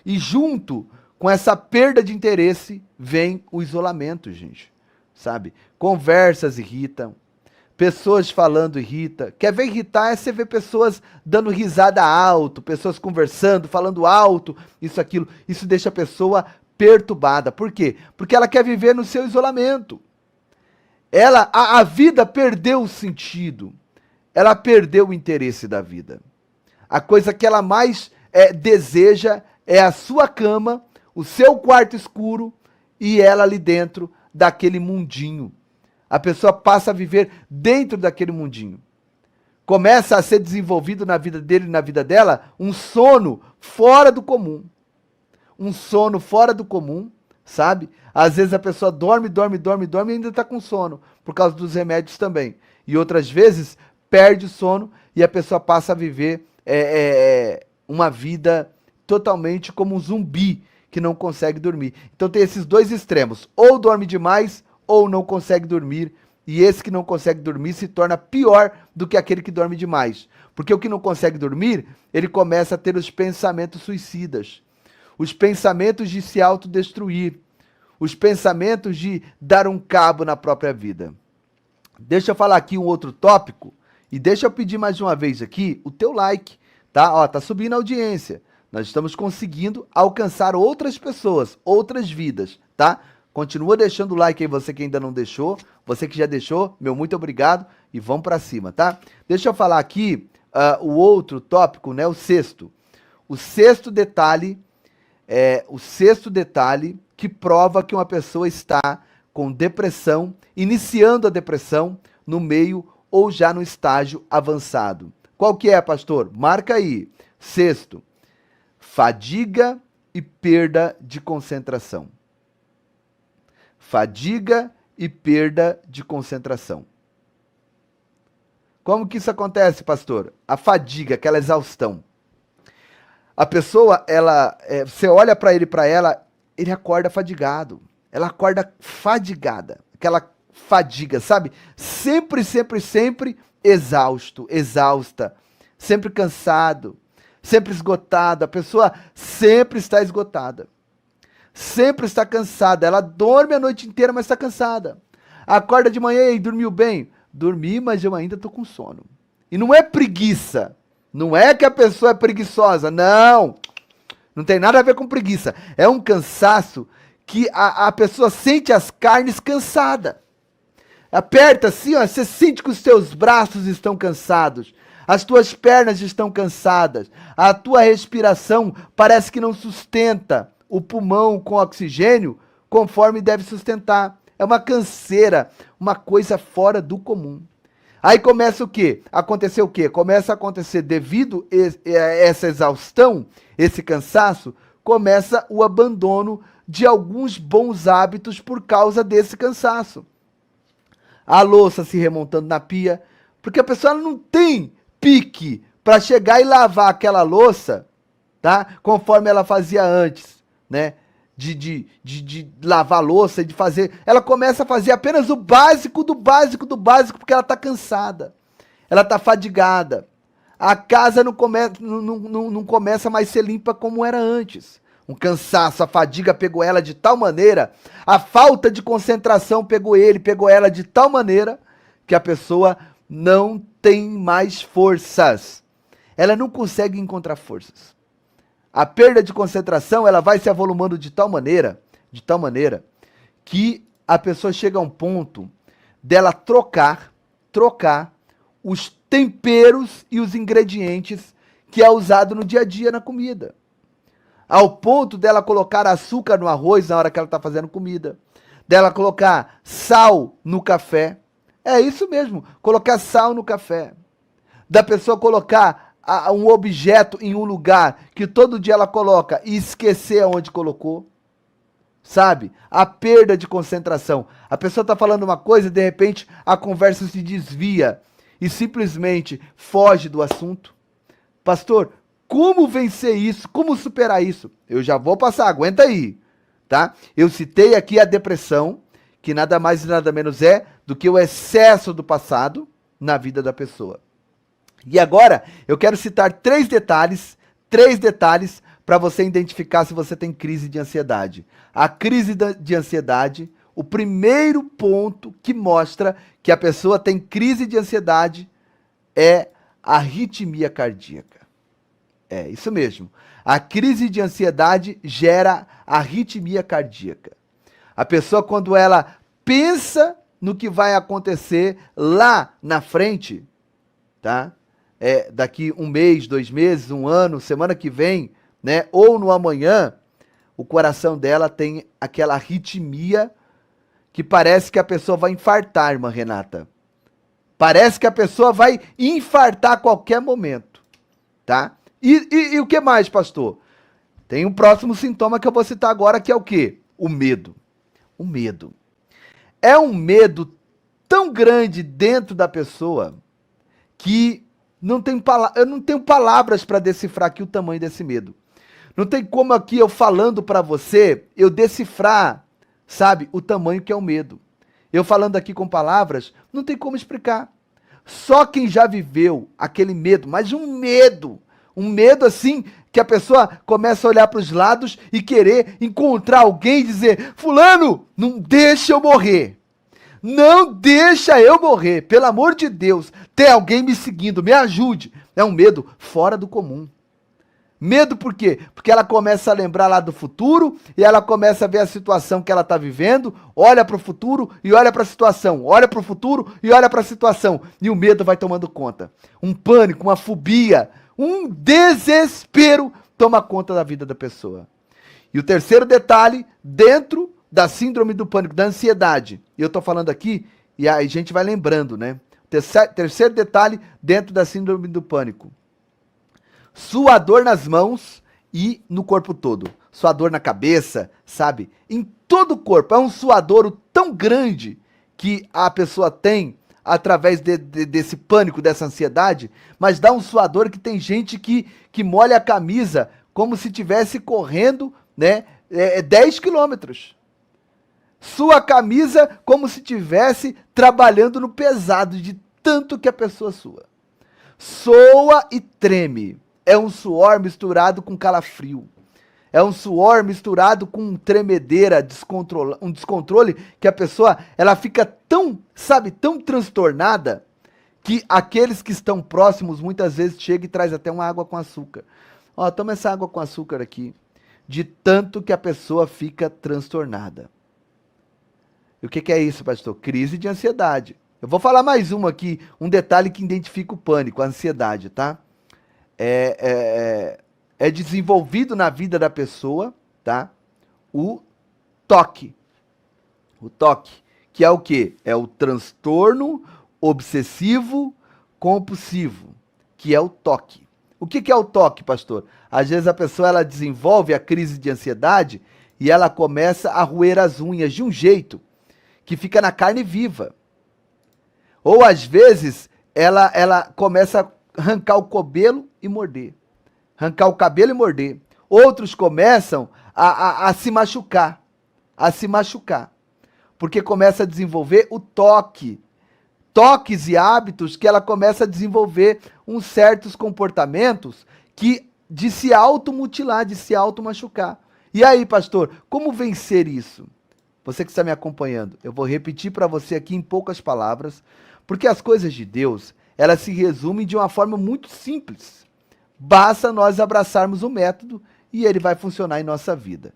e junto com essa perda de interesse, vem o isolamento, gente, sabe? Conversas irritam, pessoas falando irrita. Quer ver irritar é você ver pessoas dando risada alto, pessoas conversando, falando alto, isso, aquilo. Isso deixa a pessoa perturbada. Por quê? Porque ela quer viver no seu isolamento. A vida perdeu o sentido. Ela perdeu o interesse da vida. A coisa que ela mais deseja é a sua cama, o seu quarto escuro e ela ali dentro daquele mundinho. A pessoa passa a viver dentro daquele mundinho. Começa a ser desenvolvido na vida dele e na vida dela um sono fora do comum. Um sono fora do comum, sabe? Às vezes a pessoa dorme e ainda está com sono, por causa dos remédios também. E outras vezes perde o sono e a pessoa passa a viver uma vida totalmente como um zumbi, que não consegue dormir. Então tem esses dois extremos, ou dorme demais, ou não consegue dormir E esse que não consegue dormir se torna pior do que aquele que dorme demais. Porque o que não consegue dormir, ele começa a ter os pensamentos suicidas, os pensamentos de se autodestruir, os pensamentos de dar um cabo na própria vida. Deixa eu falar aqui um outro tópico e deixa eu pedir mais uma vez aqui o teu like, tá? Ó, tá subindo a audiência. Nós estamos conseguindo alcançar outras pessoas, outras vidas, tá? Continua deixando o like aí, você que ainda não deixou. Você que já deixou, meu muito obrigado e vamos pra cima, tá? Deixa eu falar aqui o outro tópico, né? O sexto. O sexto detalhe que prova que uma pessoa está com depressão, iniciando a depressão no meio ou já no estágio avançado. Qual que é, pastor? Marca aí. Sexto, fadiga e perda de concentração. Fadiga e perda de concentração. Como que isso acontece, pastor? A fadiga, aquela exaustão. A pessoa, você olha para ele, para ela, ele acorda fadigado. Ela acorda fadigada. Aquela fadiga, sabe? Sempre, sempre, sempre exausto, exausta. Sempre cansado, sempre esgotado. A pessoa sempre está esgotada. Sempre está cansada. Ela dorme a noite inteira, mas está cansada. Acorda de manhã e dormiu bem? Dormi, mas eu ainda estou com sono. E não é preguiça. Não é que a pessoa é preguiçosa. Não. Não tem nada a ver com preguiça. É um cansaço que a pessoa sente as carnes cansada. Aperta assim, ó, você sente que os teus braços estão cansados. As tuas pernas estão cansadas. A tua respiração parece que não sustenta o pulmão com oxigênio conforme deve sustentar. É uma canseira, uma coisa fora do comum. Aí começa o quê? Acontecer o quê? Começa a acontecer devido a essa exaustão, esse cansaço, começa o abandono de alguns bons hábitos por causa desse cansaço. A louça se remontando na pia, porque a pessoa não tem pique para chegar e lavar aquela louça, tá? Conforme ela fazia antes, né? De lavar a louça, de fazer. Ela começa a fazer apenas o básico do básico do básico, porque ela está cansada. Ela está fadigada. A casa não começa mais a ser limpa como era antes. Um cansaço, a fadiga pegou ela de tal maneira, a falta de concentração pegou ela de tal maneira, que a pessoa não tem mais forças. Ela não consegue encontrar forças. A perda de concentração, ela vai se avolumando de tal maneira, que a pessoa chega a um ponto dela trocar os temperos e os ingredientes que é usado no dia a dia na comida. Ao ponto dela colocar açúcar no arroz na hora que ela está fazendo comida, dela colocar sal no café. É isso mesmo, colocar sal no café. Da pessoa colocar um objeto em um lugar que todo dia ela coloca e esquecer aonde colocou, sabe? A perda de concentração. A pessoa está falando uma coisa e de repente a conversa se desvia e simplesmente foge do assunto. Pastor, como vencer isso? Como superar isso? Eu já vou passar, aguenta aí, tá? Eu citei aqui a depressão, que nada mais e nada menos é do que o excesso do passado na vida da pessoa. E agora, eu quero citar três detalhes para você identificar se você tem crise de ansiedade. A crise de ansiedade, o primeiro ponto que mostra que a pessoa tem crise de ansiedade é a arritmia cardíaca. É, isso mesmo. A crise de ansiedade gera arritmia cardíaca. A pessoa, quando ela pensa no que vai acontecer lá na frente, tá? Daqui um mês, 2 meses, um ano, semana que vem, né? Ou no amanhã, o coração dela tem aquela arritmia que parece que a pessoa vai infartar, irmã Renata. Parece que a pessoa vai infartar a qualquer momento, tá? E o que mais, pastor? Tem um próximo sintoma que eu vou citar agora, que é o quê? O medo. O medo. É um medo tão grande dentro da pessoa que eu não tenho palavras para decifrar aqui o tamanho desse medo. Não tem como aqui eu falando para você, eu decifrar, sabe, o tamanho que é o medo. Eu falando aqui com palavras, não tem como explicar. Só quem já viveu aquele medo, mas um medo assim, que a pessoa começa a olhar para os lados e querer encontrar alguém e dizer: fulano, não deixa eu morrer. Não deixa eu morrer. Pelo amor de Deus, tem alguém me seguindo, me ajude. É um medo fora do comum. Medo por quê? Porque ela começa a lembrar lá do futuro e ela começa a ver a situação que ela está vivendo, olha para o futuro e olha para a situação, olha para o futuro e olha para a situação. E o medo vai tomando conta. Um pânico, uma fobia, um desespero toma conta da vida da pessoa. E o terceiro detalhe, dentro da síndrome do pânico, da ansiedade. E eu estou falando aqui e a gente vai lembrando, né? Terceiro detalhe, dentro da síndrome do pânico. Suador nas mãos e no corpo todo. Suador na cabeça, sabe? Em todo o corpo. É um suador tão grande que a pessoa tem através desse pânico, dessa ansiedade, mas dá um suador que tem gente que molha a camisa como se estivesse correndo, né, 10 quilômetros. Sua camisa como se estivesse trabalhando no pesado, de tanto que a pessoa sua. Soa e treme. É um suor misturado com calafrio. É um suor misturado com tremedeira, um descontrole que a pessoa, ela fica tão, sabe, tão transtornada que aqueles que estão próximos muitas vezes chegam e traz até uma água com açúcar. Ó, toma essa água com açúcar aqui. De tanto que a pessoa fica transtornada. E o que é isso, pastor? Crise de ansiedade. Eu vou falar mais uma aqui, um detalhe que identifica o pânico, a ansiedade, tá? É desenvolvido na vida da pessoa, tá? O TOC. O TOC, que é o quê? É o transtorno obsessivo compulsivo, que é o TOC. O que é o TOC, pastor? Às vezes a pessoa ela desenvolve a crise de ansiedade e ela começa a roer as unhas de um jeito que fica na carne viva. Ou às vezes ela começa a arrancar o cabelo e morder. Arrancar o cabelo e morder. Outros começam a se machucar. A se machucar. Porque começa a desenvolver o toque. Toques e hábitos que ela começa a desenvolver uns certos comportamentos de se automutilar, de se automachucar. E aí, pastor, como vencer isso? Você que está me acompanhando, eu vou repetir para você aqui em poucas palavras, porque as coisas de Deus, elas se resumem de uma forma muito simples. Basta nós abraçarmos o método e ele vai funcionar em nossa vida.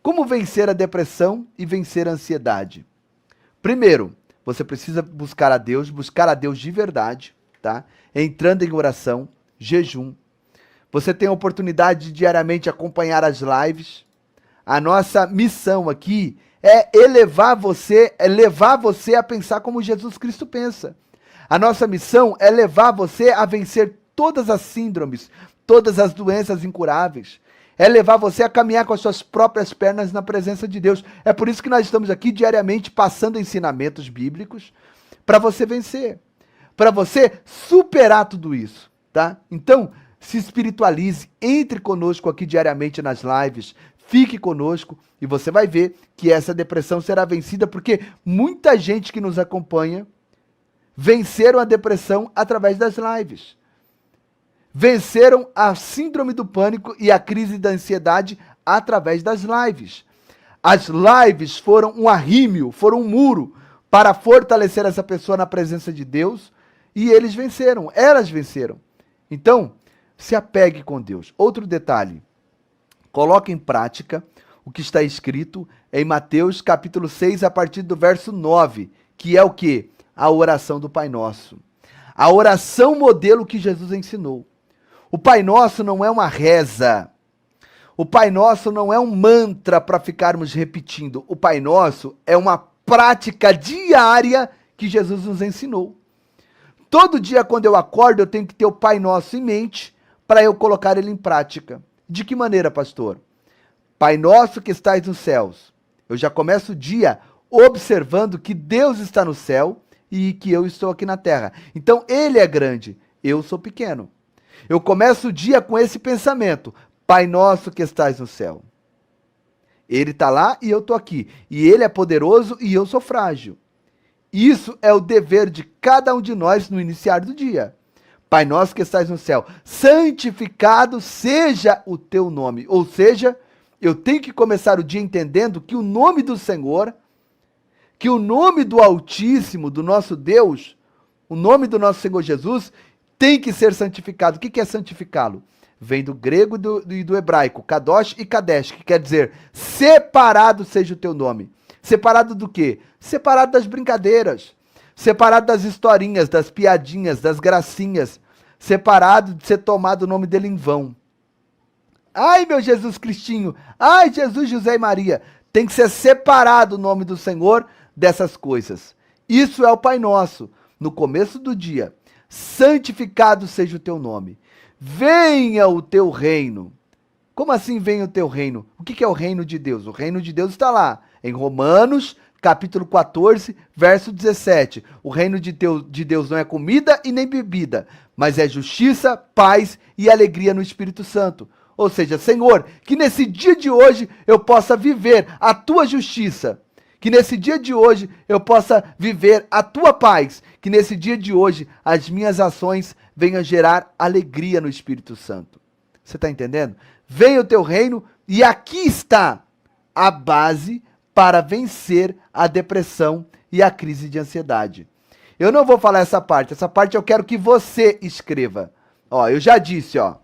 Como vencer a depressão e vencer a ansiedade? Primeiro, você precisa buscar a Deus de verdade, tá? Entrando em oração, jejum. Você tem a oportunidade de diariamente acompanhar as lives. A nossa missão aqui é levar você a pensar como Jesus Cristo pensa. A nossa missão é levar você a vencer todas as síndromes, todas as doenças incuráveis. É levar você a caminhar com as suas próprias pernas na presença de Deus. É por isso que nós estamos aqui diariamente passando ensinamentos bíblicos para você vencer, para você superar tudo isso, tá? Então, se espiritualize, entre conosco aqui diariamente nas lives, fique conosco e você vai ver que essa depressão será vencida, porque muita gente que nos acompanha venceram a depressão através das lives. Venceram a síndrome do pânico e a crise da ansiedade através das lives. As lives foram um arrímio, foram um muro para fortalecer essa pessoa na presença de Deus e eles venceram, elas venceram. Então, se apegue com Deus. Outro detalhe, coloque em prática o que está escrito em Mateus capítulo 6, a partir do verso 9, que é o quê? A oração do Pai Nosso. A oração modelo que Jesus ensinou. O Pai Nosso não é uma reza. O Pai Nosso não é um mantra para ficarmos repetindo. O Pai Nosso é uma prática diária que Jesus nos ensinou. Todo dia quando eu acordo, eu tenho que ter o Pai Nosso em mente para eu colocar ele em prática. De que maneira, pastor? Pai Nosso que estais nos céus. Eu já começo o dia observando que Deus está no céu e que eu estou aqui na terra. Então, ele é grande, eu sou pequeno. Eu começo o dia com esse pensamento. Pai Nosso que estais no céu. Ele está lá e eu estou aqui. E ele é poderoso e eu sou frágil. Isso é o dever de cada um de nós no iniciar do dia. Pai nosso que estás no céu, santificado seja o teu nome. Ou seja, eu tenho que começar o dia entendendo que o nome do Senhor, que o nome do Altíssimo, do nosso Deus, o nome do nosso Senhor Jesus, tem que ser santificado. O que é santificá-lo? Vem do grego e do hebraico, kadosh e kadesh, que quer dizer separado seja o teu nome. Separado do quê? Separado das brincadeiras, separado das historinhas, das piadinhas, das gracinhas, separado de ser tomado o nome dele em vão. Ai, meu Jesus Cristinho, ai, Jesus, José e Maria. Tem que ser separado o nome do Senhor dessas coisas. Isso é o Pai Nosso, no começo do dia. Santificado seja o teu nome. Venha o teu reino. Como assim venha o teu reino? O que é o reino de Deus? O reino de Deus está lá, em Romanos, capítulo 14, verso 17. O reino de Deus não é comida e nem bebida, mas é justiça, paz e alegria no Espírito Santo. Ou seja, Senhor, que nesse dia de hoje eu possa viver a tua justiça. Que nesse dia de hoje eu possa viver a tua paz. Que nesse dia de hoje as minhas ações venham gerar alegria no Espírito Santo. Você está entendendo? Venha o teu reino e aqui está a base para vencer a depressão e a crise de ansiedade. Eu não vou falar essa parte eu quero que você escreva. Ó, eu já disse, ó.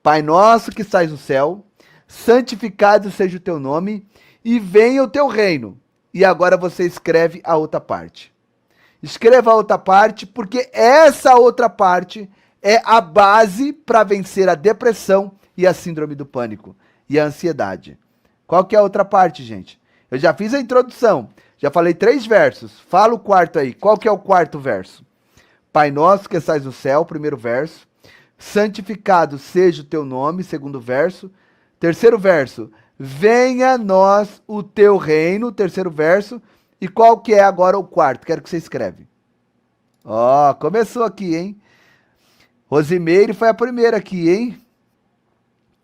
Pai nosso que estás no céu, santificado seja o teu nome e venha o teu reino. E agora você escreve a outra parte. Escreva a outra parte, porque essa outra parte é a base para vencer a depressão e a síndrome do pânico e a ansiedade. Qual que é a outra parte, gente? Eu já fiz a introdução, já falei 3 versos. Fala o quarto aí. Qual que é o quarto verso? Pai nosso que estás no céu, primeiro verso. Santificado seja o teu nome, segundo verso. Terceiro verso, venha a nós o teu reino, terceiro verso. E qual que é agora o quarto? Quero que você escreve. Ó, começou aqui, hein? Rosimeire foi a primeira aqui, hein?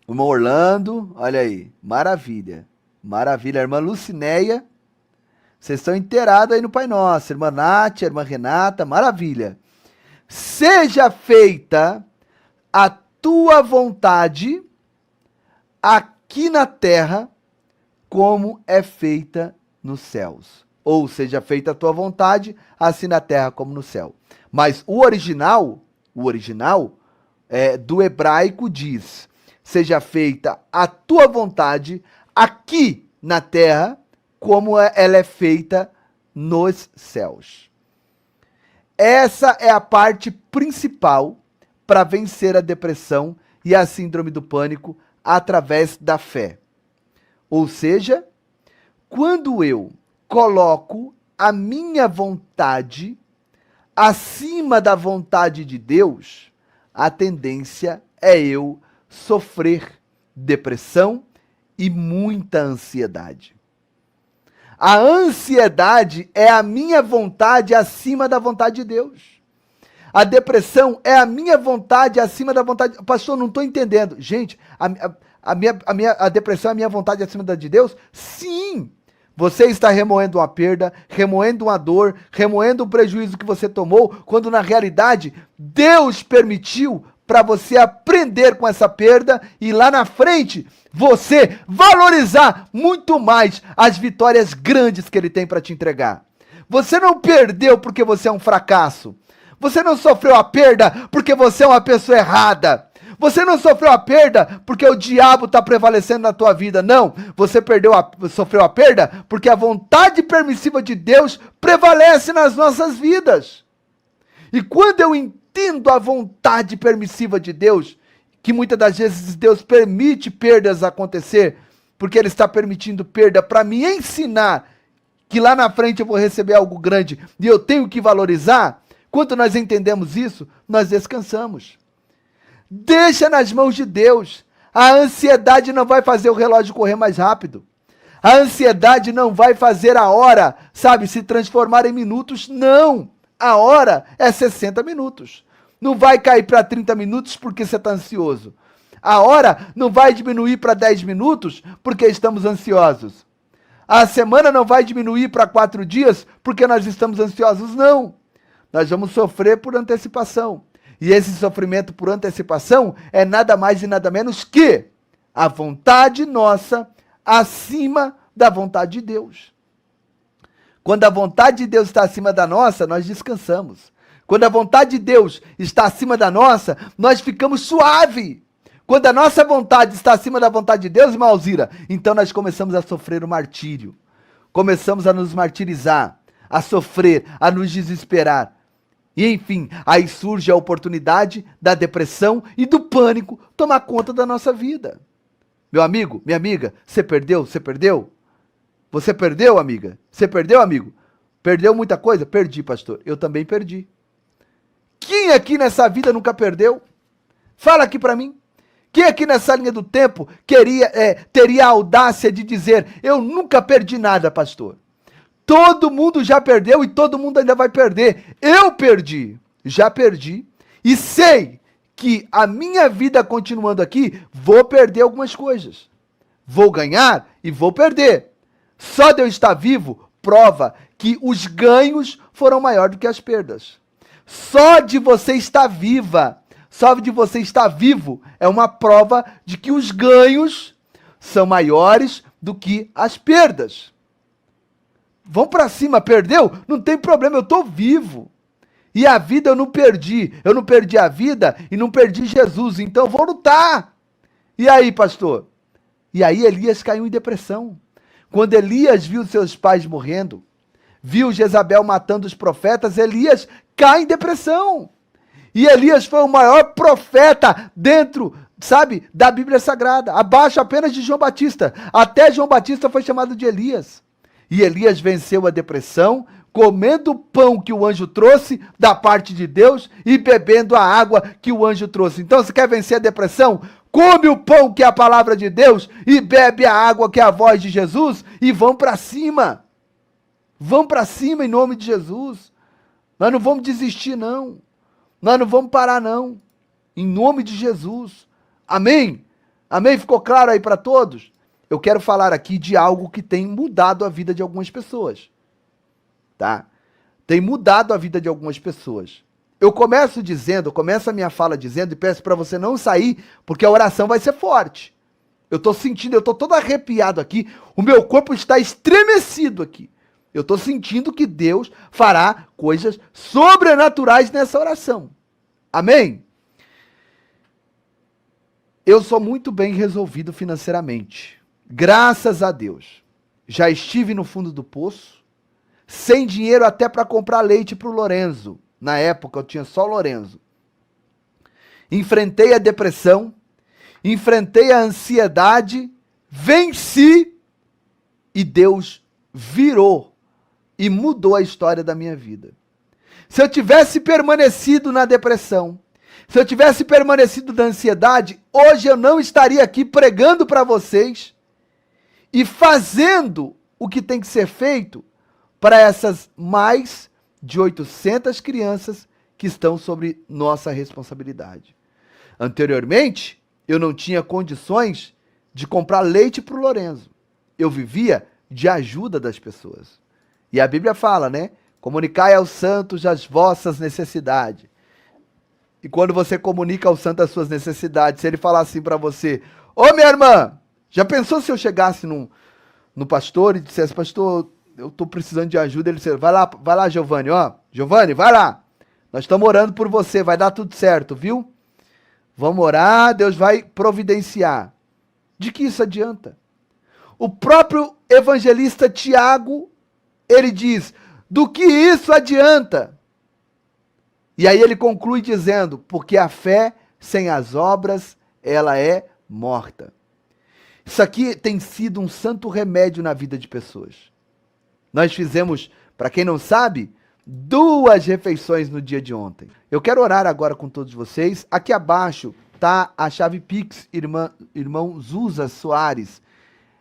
Irmão Orlando, olha aí, maravilha. Maravilha, irmã Lucinéia. Vocês estão inteirados aí no Pai Nosso. Irmã Nátia, irmã Renata, maravilha. Seja feita a tua vontade aqui na terra, como é feita nos céus. Ou seja feita a tua vontade, assim na terra como no céu. Mas o original do hebraico diz, seja feita a tua vontade aqui na terra, como ela é feita nos céus. Essa é a parte principal para vencer a depressão e a síndrome do pânico através da fé. Ou seja, quando eu coloco a minha vontade acima da vontade de Deus, a tendência é eu sofrer depressão e muita ansiedade. A ansiedade é a minha vontade acima da vontade de Deus. A depressão é a minha vontade acima da vontade... Pastor, não estou entendendo. Gente, a depressão é a minha vontade acima da de Deus? Sim! Você está remoendo uma perda, remoendo uma dor, remoendo um prejuízo que você tomou, quando na realidade Deus permitiu para você aprender com essa perda e lá na frente você valorizar muito mais as vitórias grandes que Ele tem para te entregar. Você não perdeu porque você é um fracasso. Você não sofreu a perda porque você é uma pessoa errada. Você não sofreu a perda porque o diabo está prevalecendo na tua vida. Não, você sofreu a perda porque a vontade permissiva de Deus prevalece nas nossas vidas. E quando eu entendo a vontade permissiva de Deus, que muitas das vezes Deus permite perdas acontecer, porque Ele está permitindo perda para me ensinar que lá na frente eu vou receber algo grande e eu tenho que valorizar, quando nós entendemos isso, nós descansamos. Deixa nas mãos de Deus. A ansiedade não vai fazer o relógio correr mais rápido. A ansiedade não vai fazer a hora, se transformar em minutos. Não. A hora é 60 minutos. Não vai cair para 30 minutos porque você está ansioso. A hora não vai diminuir para 10 minutos porque estamos ansiosos. A semana não vai diminuir para 4 dias porque nós estamos ansiosos, não. Nós vamos sofrer por antecipação. E esse sofrimento por antecipação é nada mais e nada menos que a vontade nossa acima da vontade de Deus. Quando a vontade de Deus está acima da nossa, nós descansamos. Quando a vontade de Deus está acima da nossa, nós ficamos suave. Quando a nossa vontade está acima da vontade de Deus, irmã Alzira, então nós começamos a sofrer o martírio. Começamos a nos martirizar, a sofrer, a nos desesperar. E enfim, aí surge a oportunidade da depressão e do pânico tomar conta da nossa vida. Meu amigo, minha amiga, você perdeu? Você perdeu? Você perdeu, amiga? Você perdeu, amigo? Perdeu muita coisa? Perdi, pastor. Eu também perdi. Quem aqui nessa vida nunca perdeu? Fala aqui pra mim. Quem aqui nessa linha do tempo teria a audácia de dizer, eu nunca perdi nada, pastor? Todo mundo já perdeu e todo mundo ainda vai perder. Eu perdi, já perdi. E sei que a minha vida continuando aqui, vou perder algumas coisas. Vou ganhar e vou perder. Só de eu estar vivo, prova que os ganhos foram maiores do que as perdas. Só de você estar viva, só de você estar vivo, é uma prova de que os ganhos são maiores do que as perdas. Vão pra cima, perdeu? Não tem problema, eu tô vivo. E a vida eu não perdi a vida e não perdi Jesus, então eu vou lutar. E aí, pastor? E aí Elias caiu em depressão. Quando Elias viu seus pais morrendo, viu Jezabel matando os profetas, Elias cai em depressão. E Elias foi o maior profeta dentro, da Bíblia Sagrada, abaixo apenas de João Batista. Até João Batista foi chamado de Elias. E Elias venceu a depressão, comendo o pão que o anjo trouxe da parte de Deus e bebendo a água que o anjo trouxe. Então, você quer vencer a depressão? Come o pão que é a palavra de Deus e bebe a água que é a voz de Jesus e vão para cima. Vão para cima em nome de Jesus. Nós não vamos desistir, não. Nós não vamos parar, não. Em nome de Jesus. Amém? Amém? Ficou claro aí para todos? Eu quero falar aqui de algo que tem mudado a vida de algumas pessoas. Tá? Tem mudado a vida de algumas pessoas. Eu começo a minha fala dizendo, e peço para você não sair, porque a oração vai ser forte. Eu estou sentindo, eu estou todo arrepiado aqui, o meu corpo está estremecido aqui. Eu estou sentindo que Deus fará coisas sobrenaturais nessa oração. Amém? Eu sou muito bem resolvido financeiramente. Graças a Deus. Já estive no fundo do poço, sem dinheiro até para comprar leite para o Lorenzo. Na época eu tinha só o Lorenzo. Enfrentei a depressão, enfrentei a ansiedade, venci e Deus virou e mudou a história da minha vida. Se eu tivesse permanecido na depressão, se eu tivesse permanecido na ansiedade, hoje eu não estaria aqui pregando para vocês e fazendo o que tem que ser feito para essas mais de 800 crianças que estão sobre nossa responsabilidade. Anteriormente, eu não tinha condições de comprar leite para o Lorenzo. Eu vivia de ajuda das pessoas. E a Bíblia fala, né? Comunicai aos santos as vossas necessidades. E quando você comunica ao santo as suas necessidades, se ele falar assim para você, ô minha irmã, já pensou se eu chegasse no pastor e dissesse, pastor, eu estou precisando de ajuda, ele disse, vai lá, Giovanni, ó, Giovanni, vai lá, nós estamos orando por você, vai dar tudo certo, viu? Vamos orar, Deus vai providenciar. De que isso adianta? O próprio evangelista Tiago, ele diz, do que isso adianta? E aí ele conclui dizendo, porque a fé sem as obras, ela é morta. Isso aqui tem sido um santo remédio na vida de pessoas. Nós fizemos, para quem não sabe, 2 refeições no dia de ontem. Eu quero orar agora com todos vocês. Aqui abaixo está a chave Pix, irmão Zusa Soares.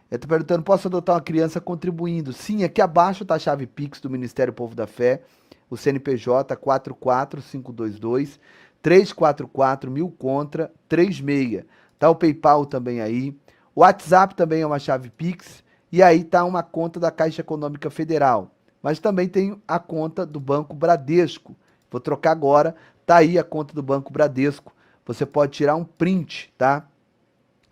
Eu estou perguntando, posso adotar uma criança contribuindo? Sim, aqui abaixo está a chave Pix do Ministério Povo da Fé, o CNPJ 44522 344 1000 contra 36. Está o PayPal também aí. O WhatsApp também é uma chave Pix, e aí está uma conta da Caixa Econômica Federal. Mas também tem a conta do Banco Bradesco. Vou trocar agora, tá aí a conta do Banco Bradesco. Você pode tirar um print, tá?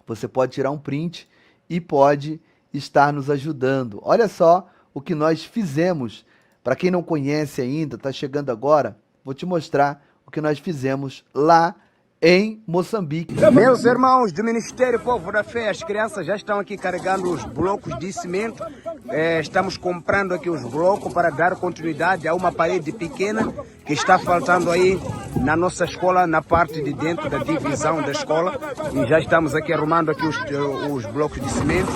Você pode tirar um print e pode estar nos ajudando. Olha só o que nós fizemos. Para quem não conhece ainda, está chegando agora, vou te mostrar o que nós fizemos lá em Moçambique. Meus irmãos do Ministério Povo da Fé, as crianças já estão aqui carregando os blocos de cimento. Estamos comprando aqui os blocos para dar continuidade a uma parede pequena que está faltando aí na nossa escola, na parte de dentro da divisão da escola. E já estamos aqui arrumando aqui os blocos de cimento.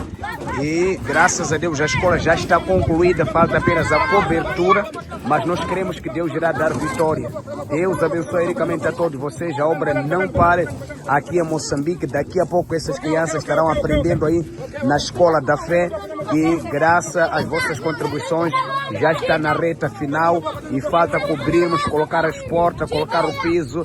E graças a Deus a escola já está concluída, falta apenas a cobertura, mas nós queremos que Deus irá dar vitória. Deus abençoe ricamente a todos vocês, a obra não pare aqui em Moçambique. Daqui a pouco essas crianças estarão aprendendo aí na escola da fé e graças às vossas contribuições já está na reta final e falta cobrirmos, colocar as portas, colocar o piso,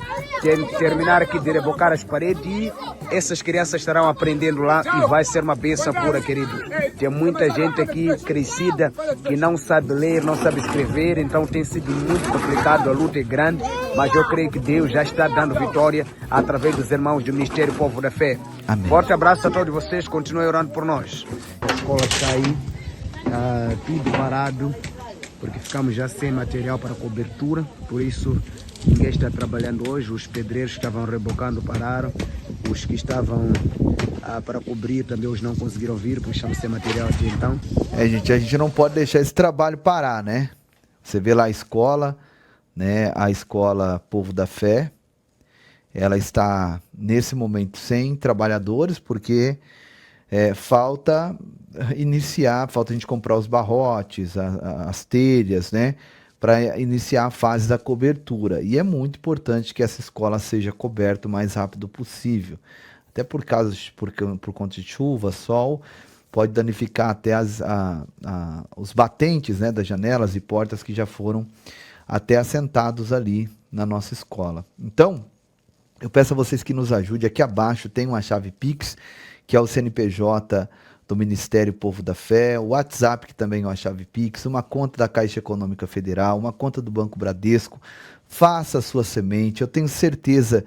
terminar aqui de rebocar as paredes e essas crianças estarão aprendendo lá e vai ser uma bênção pura, querido. Tem muita gente aqui crescida que não sabe ler, não sabe escrever, então tem sido muito complicado, a luta é grande, mas eu creio que Deus já está dando vitória através dos irmãos do Ministério Povo da Fé. Amém. Forte abraço a todos vocês, continuem orando por nós. A escola está aí, tudo parado, porque ficamos já sem material para cobertura, por isso ninguém está trabalhando hoje, os pedreiros que estavam rebocando pararam, os que estavam para cobrir também os não conseguiram vir, porque estamos sem material até então. Gente, a gente não pode deixar esse trabalho parar, né? Você vê lá a escola, né? A escola Povo da Fé, ela está nesse momento sem trabalhadores, porque falta iniciar, falta a gente comprar os barrotes, as telhas, né? Para iniciar a fase da cobertura. E é muito importante que essa escola seja coberta o mais rápido possível. Até por conta de chuva, sol, pode danificar até os batentes, né, das janelas e portas que já foram até assentados ali na nossa escola. Então, eu peço a vocês que nos ajudem. Aqui abaixo tem uma chave Pix, que é o CNPJ do Ministério Povo da Fé, o WhatsApp, que também é uma chave Pix, uma conta da Caixa Econômica Federal, uma conta do Banco Bradesco. Faça a sua semente. Eu tenho certeza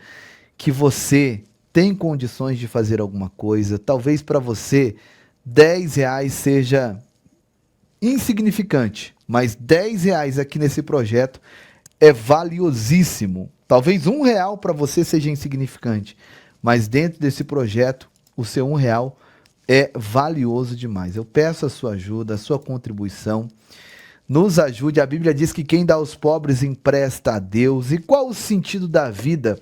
que você tem condições de fazer alguma coisa. Talvez para você R$10 seja insignificante, mas R$10 aqui nesse projeto é valiosíssimo. Talvez R$1 para você seja insignificante, mas dentro desse projeto o seu R$1 é valioso demais. Eu peço a sua ajuda, a sua contribuição. Nos ajude. A Bíblia diz que quem dá aos pobres empresta a Deus. E qual o sentido da vida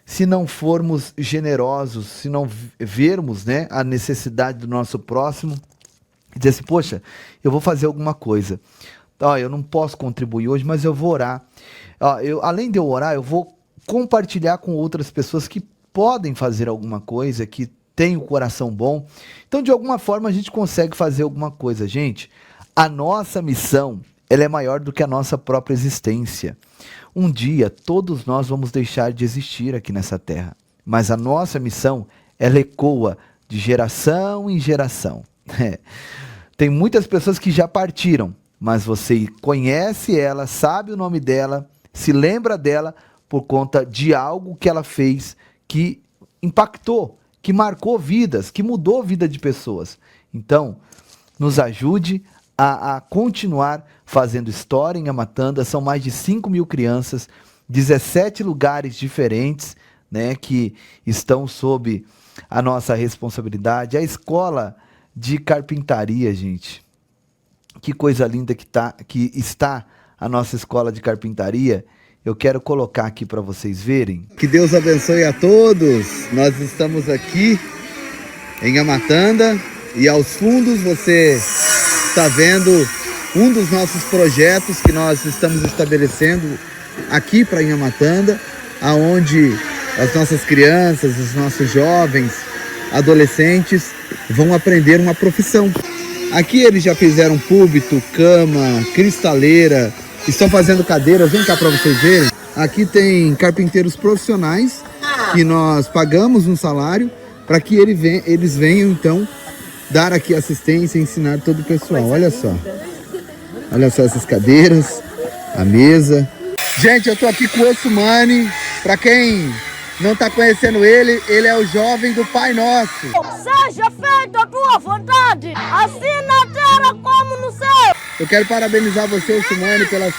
se não formos generosos, se não vermos, né, a necessidade do nosso próximo e dizer assim, poxa, eu vou fazer alguma coisa. Eu não posso contribuir hoje, mas eu vou orar. Além de eu orar, eu vou compartilhar com outras pessoas que podem fazer alguma coisa, que têm o coração bom. Então, de alguma forma, a gente consegue fazer alguma coisa. Gente, a nossa missão, ela é maior do que a nossa própria existência. Um dia, todos nós vamos deixar de existir aqui nessa terra. Mas a nossa missão, ela ecoa de geração em geração. Tem muitas pessoas que já partiram, mas você conhece ela, sabe o nome dela, se lembra dela por conta de algo que ela fez que impactou, que marcou vidas, que mudou a vida de pessoas. Então, nos ajude a continuar fazendo história em Amatanda. São mais de 5.000 crianças, 17 lugares diferentes, né, que estão sob a nossa responsabilidade. A escola de carpintaria, gente, que coisa linda que está a nossa escola de carpintaria. Eu quero colocar aqui para vocês verem. Que Deus abençoe a todos. Nós estamos aqui em Amatanda e aos fundos você está vendo um dos nossos projetos que nós estamos estabelecendo aqui para Amatanda, aonde as nossas crianças, os nossos jovens, adolescentes vão aprender uma profissão. Aqui eles já fizeram púlpito, cama, cristaleira, estão fazendo cadeiras. Vem cá para vocês verem. Aqui tem carpinteiros profissionais que nós pagamos um salário para que eles venham então dar aqui assistência e ensinar todo o pessoal. Olha só. Olha só essas cadeiras, a mesa. Gente, eu tô aqui com o Ossumani. Pra quem não tá conhecendo ele, ele é o jovem do Pai Nosso. Seja feita a tua vontade, assim na terra como no céu. Eu quero parabenizar você, Ossumani, pela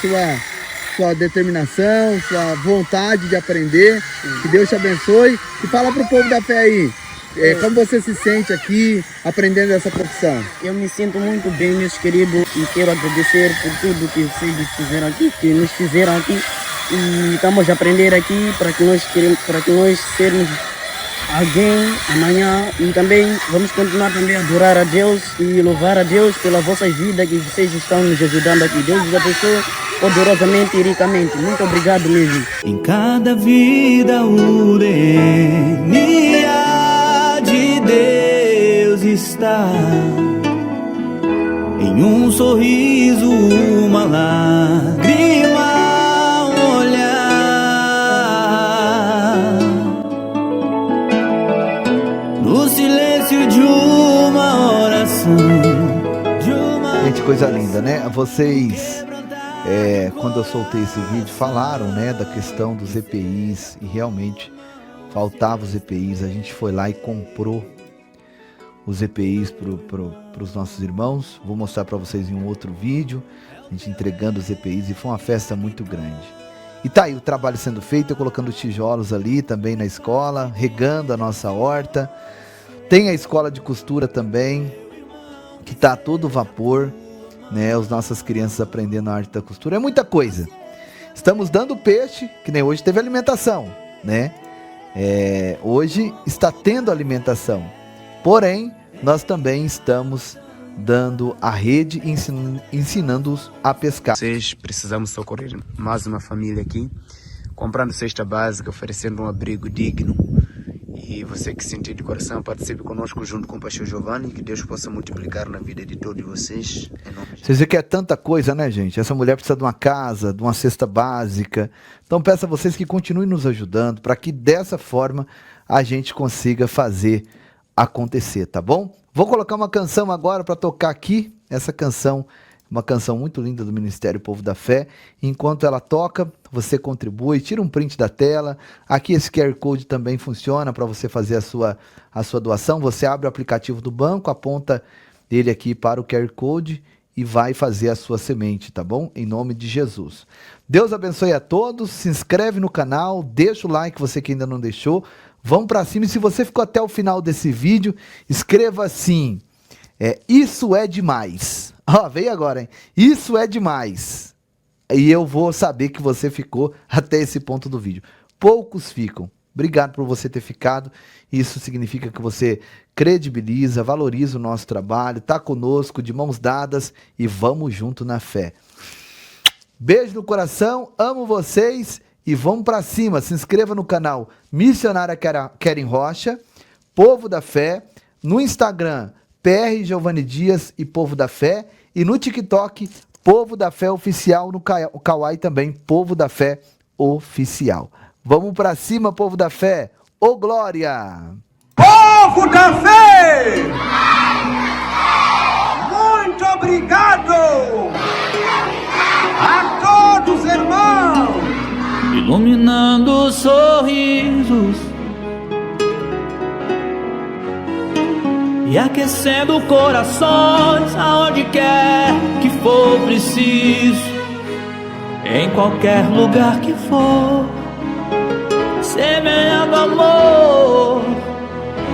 sua determinação, sua vontade de aprender. Que Deus te abençoe. E fala pro povo da fé aí, como você se sente aqui, aprendendo essa profissão? Eu me sinto muito bem, meus queridos, e quero agradecer por tudo que vocês fizeram aqui, que nos fizeram aqui. E estamos a aprender aqui para que nós sermos alguém amanhã. E também vamos continuar também a adorar a Deus e louvar a Deus pela vossa vida que vocês estão nos ajudando aqui. Deus os abençoe poderosamente e ricamente. Muito obrigado mesmo. Em cada vida o DNA de Deus está. Em um sorriso, uma lágrima, um olhar. No silêncio de uma oração, Gente, coisa linda, né? Vocês, quando eu soltei esse vídeo, falaram, né, da questão dos EPIs, e realmente faltava os EPIs. A gente foi lá e comprou os EPIs para os nossos irmãos. Vou mostrar para vocês em um outro vídeo, a gente entregando os EPIs, e foi uma festa muito grande. E tá aí o trabalho sendo feito, eu colocando tijolos ali também na escola, regando a nossa horta. Tem a escola de costura também, que tá a todo vapor, né? As nossas crianças aprendendo a arte da costura. É muita coisa. Estamos dando peixe, que nem hoje teve alimentação, né? Hoje está tendo alimentação. Porém, nós também estamos dando a rede e ensinando-os a pescar. Vocês precisamos socorrer mais uma família aqui, comprando cesta básica, oferecendo um abrigo digno. E você que sentir de coração, participe conosco junto com o pastor Giovanni, que Deus possa multiplicar na vida de todos vocês. Vocês veem que é tanta coisa, né, gente? Essa mulher precisa de uma casa, de uma cesta básica. Então peço a vocês que continuem nos ajudando, para que dessa forma a gente consiga fazer acontecer, tá bom? Vou colocar uma canção agora para tocar aqui. Essa canção, uma canção muito linda do Ministério Povo da Fé. Enquanto ela toca, você contribui, tira um print da tela. Aqui esse QR Code também funciona para você fazer a sua doação. Você abre o aplicativo do banco, aponta ele aqui para o QR Code e vai fazer a sua semente, tá bom? Em nome de Jesus. Deus abençoe a todos. Se inscreve no canal, deixa o like você que ainda não deixou. Vamos para cima. E se você ficou até o final desse vídeo, escreva assim: isso é demais. Veio agora, hein? Isso é demais. E eu vou saber que você ficou até esse ponto do vídeo. Poucos ficam. Obrigado por você ter ficado. Isso significa que você credibiliza, valoriza o nosso trabalho, está conosco de mãos dadas e vamos junto na fé. Beijo no coração, amo vocês e vamos para cima. Se inscreva no canal Missionária Keren Rocha, Povo da Fé, no Instagram PR Giovanni Dias e Povo da Fé, e no TikTok Povo da Fé Oficial, no Kawaii também Povo da Fé Oficial. Vamos para cima, Povo da Fé. Ô glória! Povo da Fé! Muito obrigado a todos, irmãos! iluminando sorrisos e aquecendo corações aonde quer que for preciso, em qualquer lugar que for, semeando amor,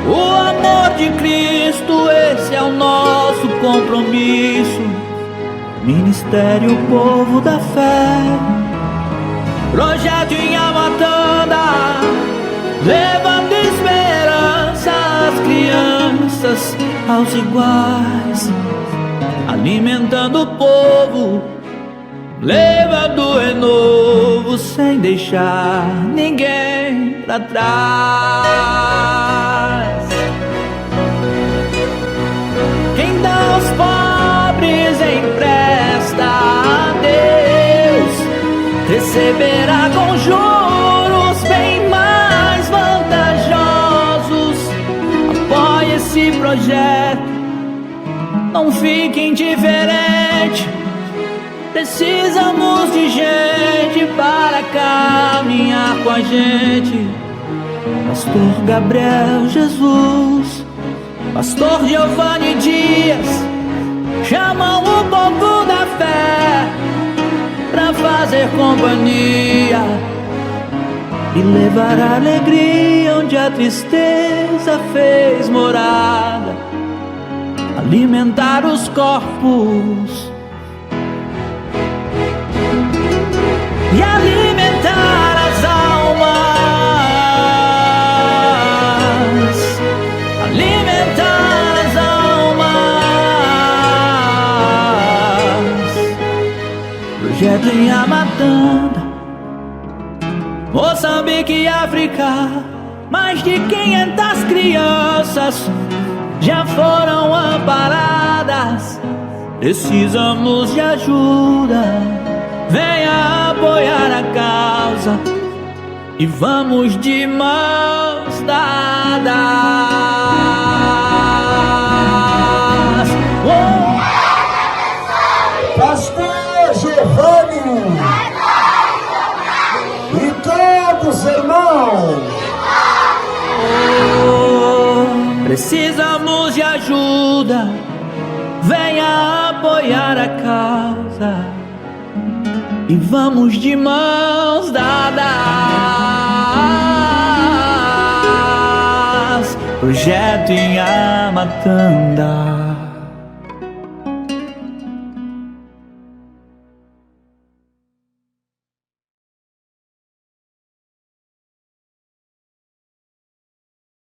o amor de Cristo, esse é o nosso compromisso. Ministério Povo da Fé, projeto em Amatanda, levando esperança às crianças, aos iguais, alimentando o povo, levando renovo sem deixar ninguém pra trás. Quem dá aos pobres empresta a Deus, receberá com juros bem mais vantajosos. Apoie esse projeto não fique indiferente. Precisamos de gente para caminhar com a gente. Pastor Gabriel Jesus, Pastor Giovanni Dias, chamam o povo da fé pra fazer companhia e levar a alegria onde a tristeza fez morada, alimentar os corpos e alimentar as almas, alimentar as almas. Projeto em Amatanda, Moçambique e África, mais de 500 crianças já foram amparadas. Precisamos de ajuda, venha apoiar a causa e vamos de mãos dadas. Pastor Giovanni e todos irmãos, precisamos de ajuda, venha apoiar a causa e vamos de mãos dadas. Projeto em Amatanda.